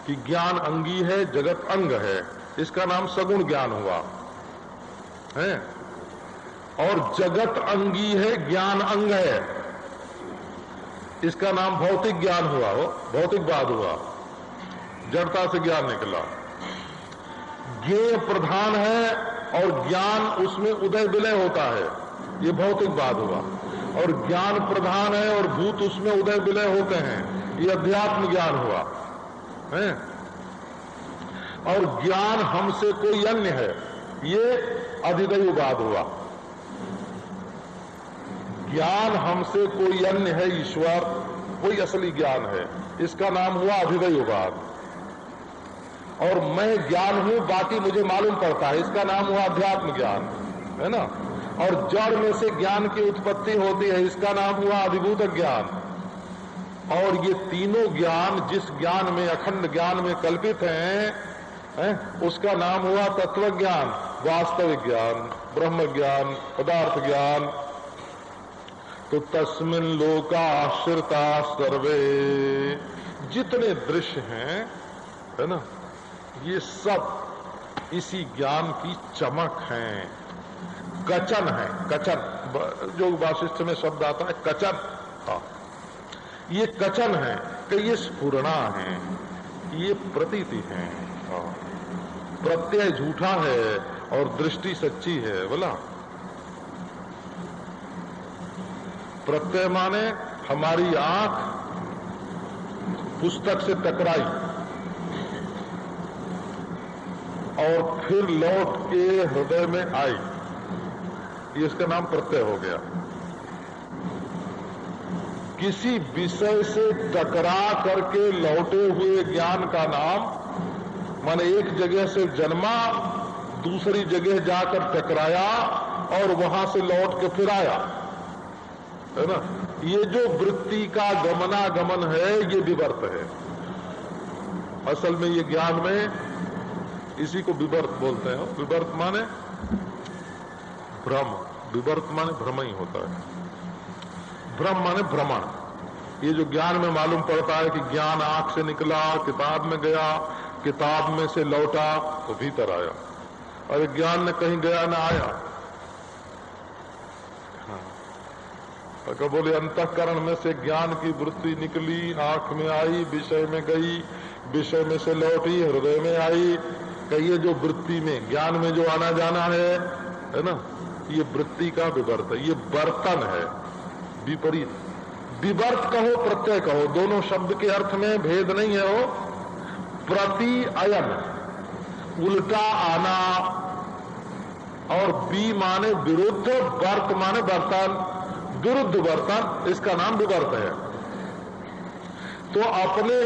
कि ज्ञान अंगी है, जगत अंग है, इसका नाम सगुण ज्ञान हुआ है। और जगत अंगी है, ज्ञान अंग है, इसका नाम भौतिक ज्ञान हुआ, हो भौतिकवाद हुआ, जड़ता से ज्ञान निकला। ज्ञेय प्रधान है और ज्ञान उसमें उदय विलय होता है, ये भौतिकवाद हुआ। और ज्ञान प्रधान है और भूत उसमें उदय विलय होते हैं, ये अध्यात्म ज्ञान हुआ है। और ज्ञान हमसे कोई अन्य है, ये अधिदैववाद हुआ। ज्ञान हमसे कोई अन्य है, ईश्वर कोई असली ज्ञान है, इसका नाम हुआ अधिदैववाद। और मैं ज्ञान हूं, बाकी मुझे मालूम पड़ता है, इसका नाम हुआ अध्यात्म ज्ञान, है ना। और जड़ में से ज्ञान की उत्पत्ति होती है, इसका नाम हुआ अधिभूत ज्ञान। और ये तीनों ज्ञान जिस ज्ञान में, अखंड ज्ञान में कल्पित हैं, उसका नाम हुआ तत्व ज्ञान, वास्तविक ज्ञान, ब्रह्म ज्ञान, पदार्थ ज्ञान। तो तस्मिन लोका आश्रिता सर्वे, जितने दृश्य हैं, है ना, ये सब इसी ज्ञान की चमक है, कचन है। कचन जो वाशिष्ठ में शब्द आता है, कचन, हाँ, ये कचन है कि ये स्फुरणा है, ये प्रतीति है। हाँ, प्रत्यय झूठा है और दृष्टि सच्ची है। बोला प्रत्यय माने हमारी आंख पुस्तक से टकराई और फिर लौट के हृदय में आई, ये इसका नाम प्रत्यय हो गया। किसी विषय से टकरा करके लौटे हुए ज्ञान का नाम, माने एक जगह से जन्मा, दूसरी जगह जाकर टकराया और वहां से लौट के फिर आया, है ना। ये जो वृत्ति का गमनागमन है, ये विवर्त है। असल में ये ज्ञान में इसी को विवर्त बोलते हैं। विवर्त माने भ्रम, विवर्त माने भ्रम ही होता है। भ्रम माने भ्रमण। ये जो ज्ञान में मालूम पड़ता है कि ज्ञान आंख से निकला, किताब में गया, किताब में से लौटा तो भीतर आया, अरे ज्ञान ने कहीं गया ना आया। तो बोले अंतःकरण में से ज्ञान की वृत्ति निकली, आंख में आई, विषय में गई, विषय में से लौटी, हृदय में आई। कि ये जो वृत्ति में, ज्ञान में जो आना जाना है ना, ये वृत्ति का विवर्त है, ये बर्तन है, विपरीत। विवर्त कहो प्रत्यय कहो, दोनों शब्द के अर्थ में भेद नहीं है। वो प्रति अयन, उल्टा आना, और बी माने विरुद्ध, वर्त माने बर्तन, विरुद्ध बर्तन, इसका नाम विवर्त है। तो अपने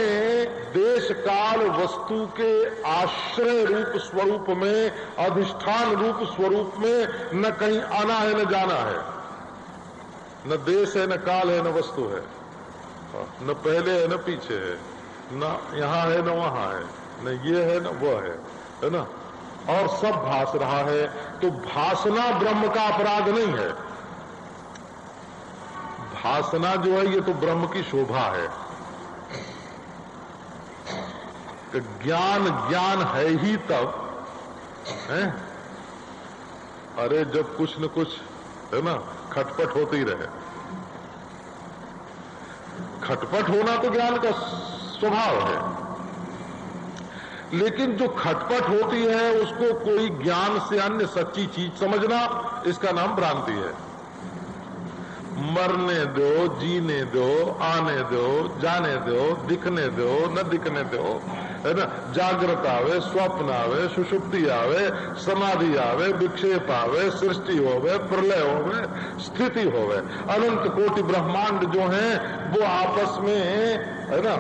देश काल वस्तु के आश्रय रूप स्वरूप में, अधिष्ठान रूप स्वरूप में न कहीं आना है न जाना है, न देश है न काल है न वस्तु है, न पहले है न पीछे है, न यहां है न वहां है, न ये है न वो है ना, और सब भास रहा है। तो भासना ब्रह्म का अपराध नहीं है। भासना जो है ये तो ब्रह्म की शोभा है। ज्ञान ज्ञान है ही तब है, अरे जब कुछ न कुछ है ना खटपट होती रहे। खटपट होना तो ज्ञान का स्वभाव है, लेकिन जो खटपट होती है उसको कोई ज्ञान से अन्य सच्ची चीज समझना, इसका नाम भ्रांति है। मरने दो, जीने दो, आने दो, जाने दो, दिखने दो, न दिखने दो, है ना। जागृत आवे, स्वप्न आवे, सुषुप्ति आवे, समाधि आवे, विक्षेप आवे, सृष्टि होवे, प्रलय होवे, स्थिति होवे, अनंत कोटि ब्रह्मांड जो हैं वो आपस में है ना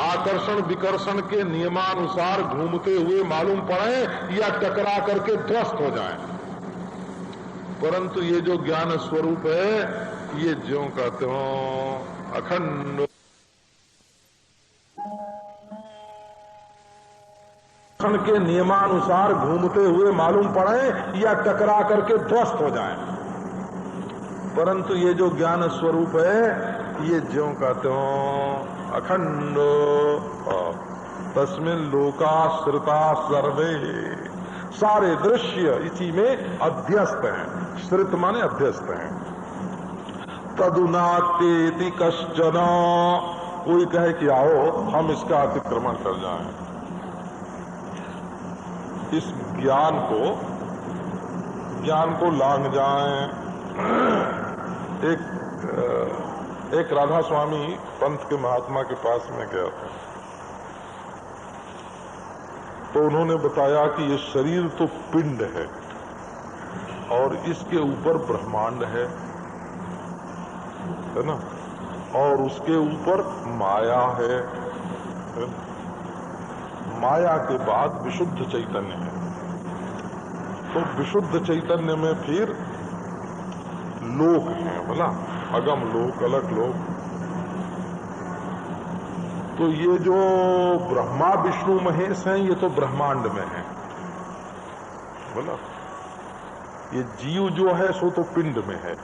आकर्षण विकर्षण के नियमानुसार घूमते हुए मालूम पड़े या टकरा करके ध्वस्त हो जाएं, परंतु ये जो ज्ञान स्वरूप है ये ज्यों का त्यों अखंड के नियमानुसार घूमते हुए मालूम पड़े या टकरा करके ध्वस्त हो जाएं, परंतु ये जो ज्ञान स्वरूप है ये ज्यों का त्यों अखंड। तस्मिन् लोकाश्रिता सर्वे, सारे दृश्य इसी में अध्यस्त हैं। श्रित माने अध्यस्त हैं। तदुनात्येति कश्चन, कोई कहे कि आओ हम इसका अतिक्रमण कर जाएं, इस ज्ञान को लांघ जाएं। एक राधा स्वामी पंथ के महात्मा के पास में गया था, तो उन्होंने बताया कि ये शरीर तो पिंड है और इसके ऊपर ब्रह्मांड है ना, और उसके ऊपर माया है। माया के बाद विशुद्ध चैतन्य है। तो विशुद्ध चैतन्य में फिर लोक हैं, बोला अगम लोक, अलग लोक। तो ये जो ब्रह्मा विष्णु महेश हैं ये तो ब्रह्मांड में है, बोला ये जीव जो है सो तो पिंड में है,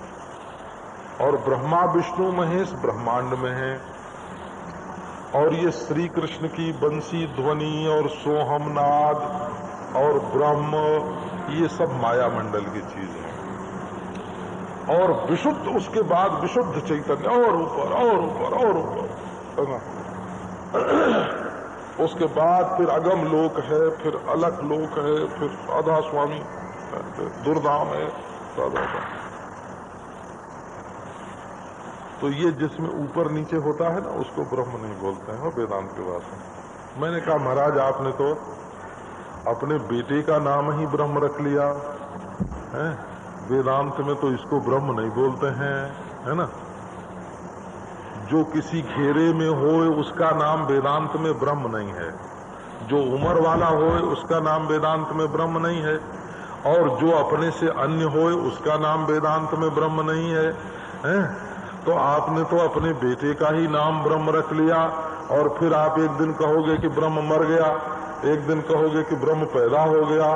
और ब्रह्मा विष्णु महेश ब्रह्मांड में है, और ये श्री कृष्ण की बंसी ध्वनि और सोहम नाद और ब्रह्म ये सब माया मंडल की चीज है। और विशुद्ध, उसके बाद विशुद्ध चैतन्य और ऊपर और ऊपर और ऊपर, उसके बाद फिर अगम लोक है, फिर अलग लोक है, फिर राधा स्वामी दुर्धाम है, राधा। तो ये जिसमें ऊपर नीचे होता है ना उसको ब्रह्म नहीं बोलते हैं वेदांत के भाषा। मैंने कहा महाराज आपने तो अपने बेटे का नाम ही ब्रह्म रख लिया है, वेदांत में तो इसको ब्रह्म नहीं बोलते हैं, है ना। जो किसी घेरे में हो उसका नाम वेदांत में ब्रह्म नहीं है, जो उम्र वाला हो उसका नाम वेदांत में ब्रह्म नहीं है, और जो अपने से अन्य हो उसका नाम वेदांत में ब्रह्म नहीं है, हैं? तो आपने तो अपने बेटे का ही नाम ब्रह्म रख लिया, और फिर आप एक दिन कहोगे कि ब्रह्म मर गया, एक दिन कहोगे कि ब्रह्म पैदा हो गया,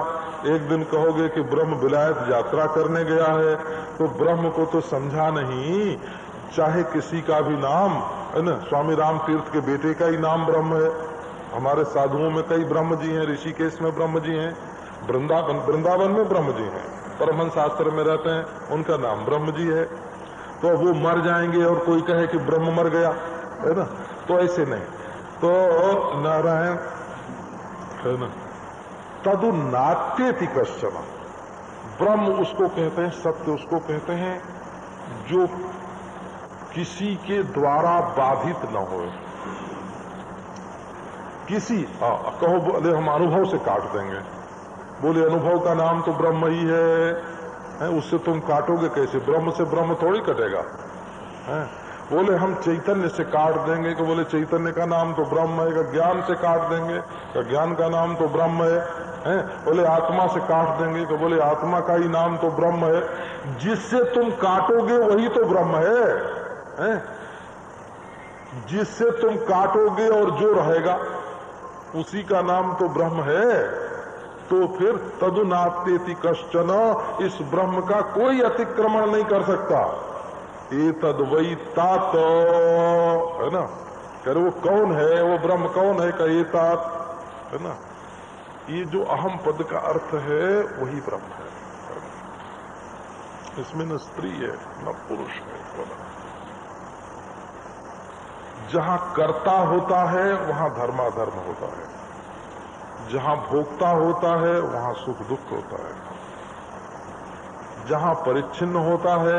एक दिन कहोगे कि ब्रह्म विलायत यात्रा करने गया है। तो ब्रह्म को तो समझा नहीं, चाहे किसी का भी नाम है ना, स्वामी राम तीर्थ के बेटे का ही नाम ब्रह्म है। हमारे साधुओं में कई ब्रह्म जी हैं, ऋषिकेश में ब्रह्म जी हैं, वृंदावन में ब्रह्म जी हैं, परमहंस शास्त्र में रहते हैं, उनका नाम ब्रह्म जी है। तो वो मर जाएंगे और कोई कहे कि ब्रह्म मर गया, है ना, तो ऐसे नहीं। तो नारायण है ना, तदु नात्येति कश्चन, ब्रह्म उसको कहते हैं, सत्य उसको कहते हैं जो किसी के द्वारा बाधित न हो। किसी कहो बोले हम अनुभव से काट देंगे, बोले अनुभव का नाम तो ब्रह्म ही है, उससे तुम काटोगे कैसे? ब्रह्म से ब्रह्म थोड़ी कटेगा है? बोले हम चैतन्य से काट देंगे, कि बोले चैतन्य का नाम तो ब्रह्म है। ज्ञान से काट देंगे, कि ज्ञान का नाम तो ब्रह्म है? बोले आत्मा से काट देंगे, कि बोले आत्मा का ही नाम तो ब्रह्म है। जिससे तुम काटोगे वही तो ब्रह्म है? जिससे तुम काटोगे और जो रहेगा उसी का नाम तो ब्रह्म है। तो फिर तदुनात्येति कश्चन, इस ब्रह्म का कोई अतिक्रमण नहीं कर सकता। एतद् वै तात, है ना? कह वो कौन है, वो ब्रह्म कौन है? का एतात, है ना? ये जो अहम पद का अर्थ है वही ब्रह्म है। इसमें न स्त्री है न पुरुष है। जहां कर्ता होता है वहां धर्माधर्म होता है, जहां भोक्ता होता है वहां सुख दुख होता है, जहां परिच्छिन्न होता है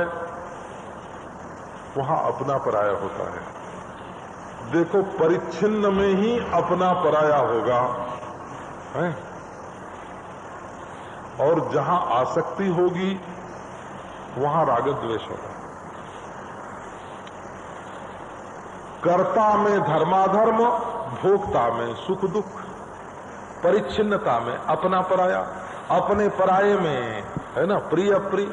वहां अपना पराया होता है। देखो परिच्छिन्न में ही अपना पराया होगा है? और जहां आसक्ति होगी वहां राग द्वेष होगा। कर्ता में धर्माधर्म, भोक्ता में सुख दुख, परिच्छिन्नता में अपना पराया, अपने पराये में है ना प्रिय अप्रिय,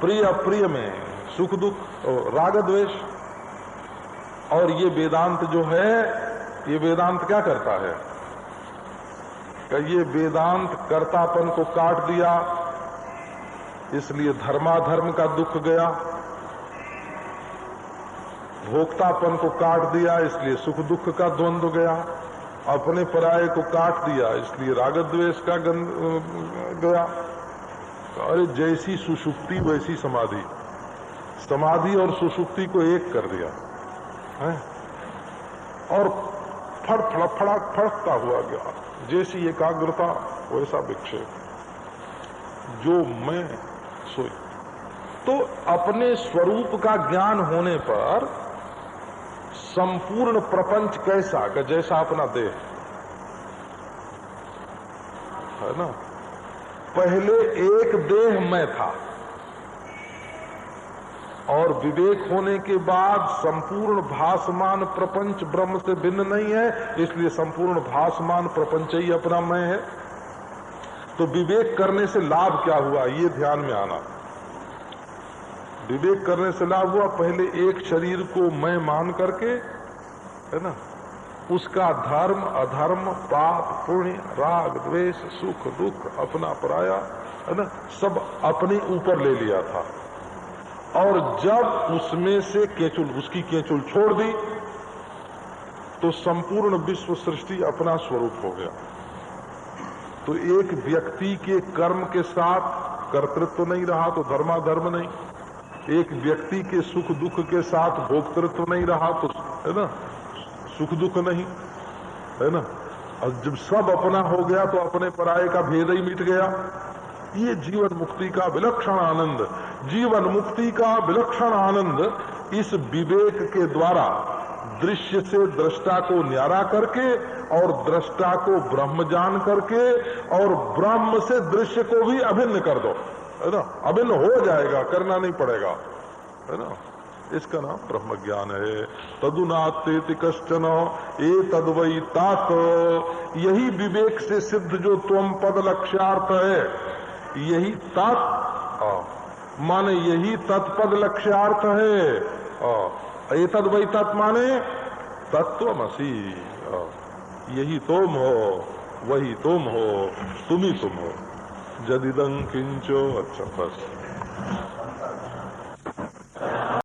प्रिय अप्रिय में सुख दुख, राग द्वेष। और ये वेदांत जो है, ये वेदांत क्या करता है? कि ये वेदांत कर्तापन को काट दिया, इसलिए धर्माधर्म का दुख गया, भोक्तापन को काट दिया इसलिए सुख दुख का द्वंद्व गया, अपने पराये को काट दिया इसलिए राग द्वेष का गया। अरे जैसी सुषुप्ति वैसी समाधि, समाधि और सुषुप्ति को एक कर दिया है? और फड़कता हुआ गया। जैसी एकाग्रता वैसा विक्षेप, जो मैं सोई। तो अपने स्वरूप का ज्ञान होने पर संपूर्ण प्रपंच कैसा का जैसा अपना देह है ना। पहले एक देह मैं था और विवेक होने के बाद संपूर्ण भासमान प्रपंच ब्रह्म से भिन्न नहीं है, इसलिए संपूर्ण भासमान प्रपंच ही अपना मैं है। तो विवेक करने से लाभ क्या हुआ, ये ध्यान में आना। विवेक करने से लाभ हुआ, पहले एक शरीर को मैं मान करके है ना, उसका धर्म अधर्म पाप पुण्य राग द्वेष सुख दुख अपना पराया है ना सब अपने ऊपर ले लिया था। और जब उसमें से केचुल, उसकी केचुल छोड़ दी तो संपूर्ण विश्व सृष्टि अपना स्वरूप हो गया। तो एक व्यक्ति के कर्म के साथ कर्तृत्व नहीं रहा तो धर्माधर्म नहीं, एक व्यक्ति के सुख दुख के साथ भोक्तृत्व नहीं रहा तो है ना सुख दुख नहीं, है ना। और जब सब अपना हो गया तो अपने पराये का भेद ही मिट गया। ये जीवन मुक्ति का विलक्षण आनंद, जीवन मुक्ति का विलक्षण आनंद इस विवेक के द्वारा दृश्य से दृष्टा को न्यारा करके और दृष्टा को ब्रह्म जान करके और ब्रह्म से दृश्य को भी अभिन्न कर दो, है ना। अभिन्न हो जाएगा, करना नहीं पड़ेगा, है ना। इसका नाम ब्रह्म ज्ञान है। तदुनात्येति कश्चन एतद् वै तात, यही विवेक से सिद्ध जो त्वम पद लक्ष्यार्थ है, यही तात माने यही तत्पद लक्ष्यार्थ है। एतद् वै तात माने तत्वमसि, यही तुम हो, वही तुम हो, तुम ही तुम हो। जदिदं किंचो, अच्छा बस।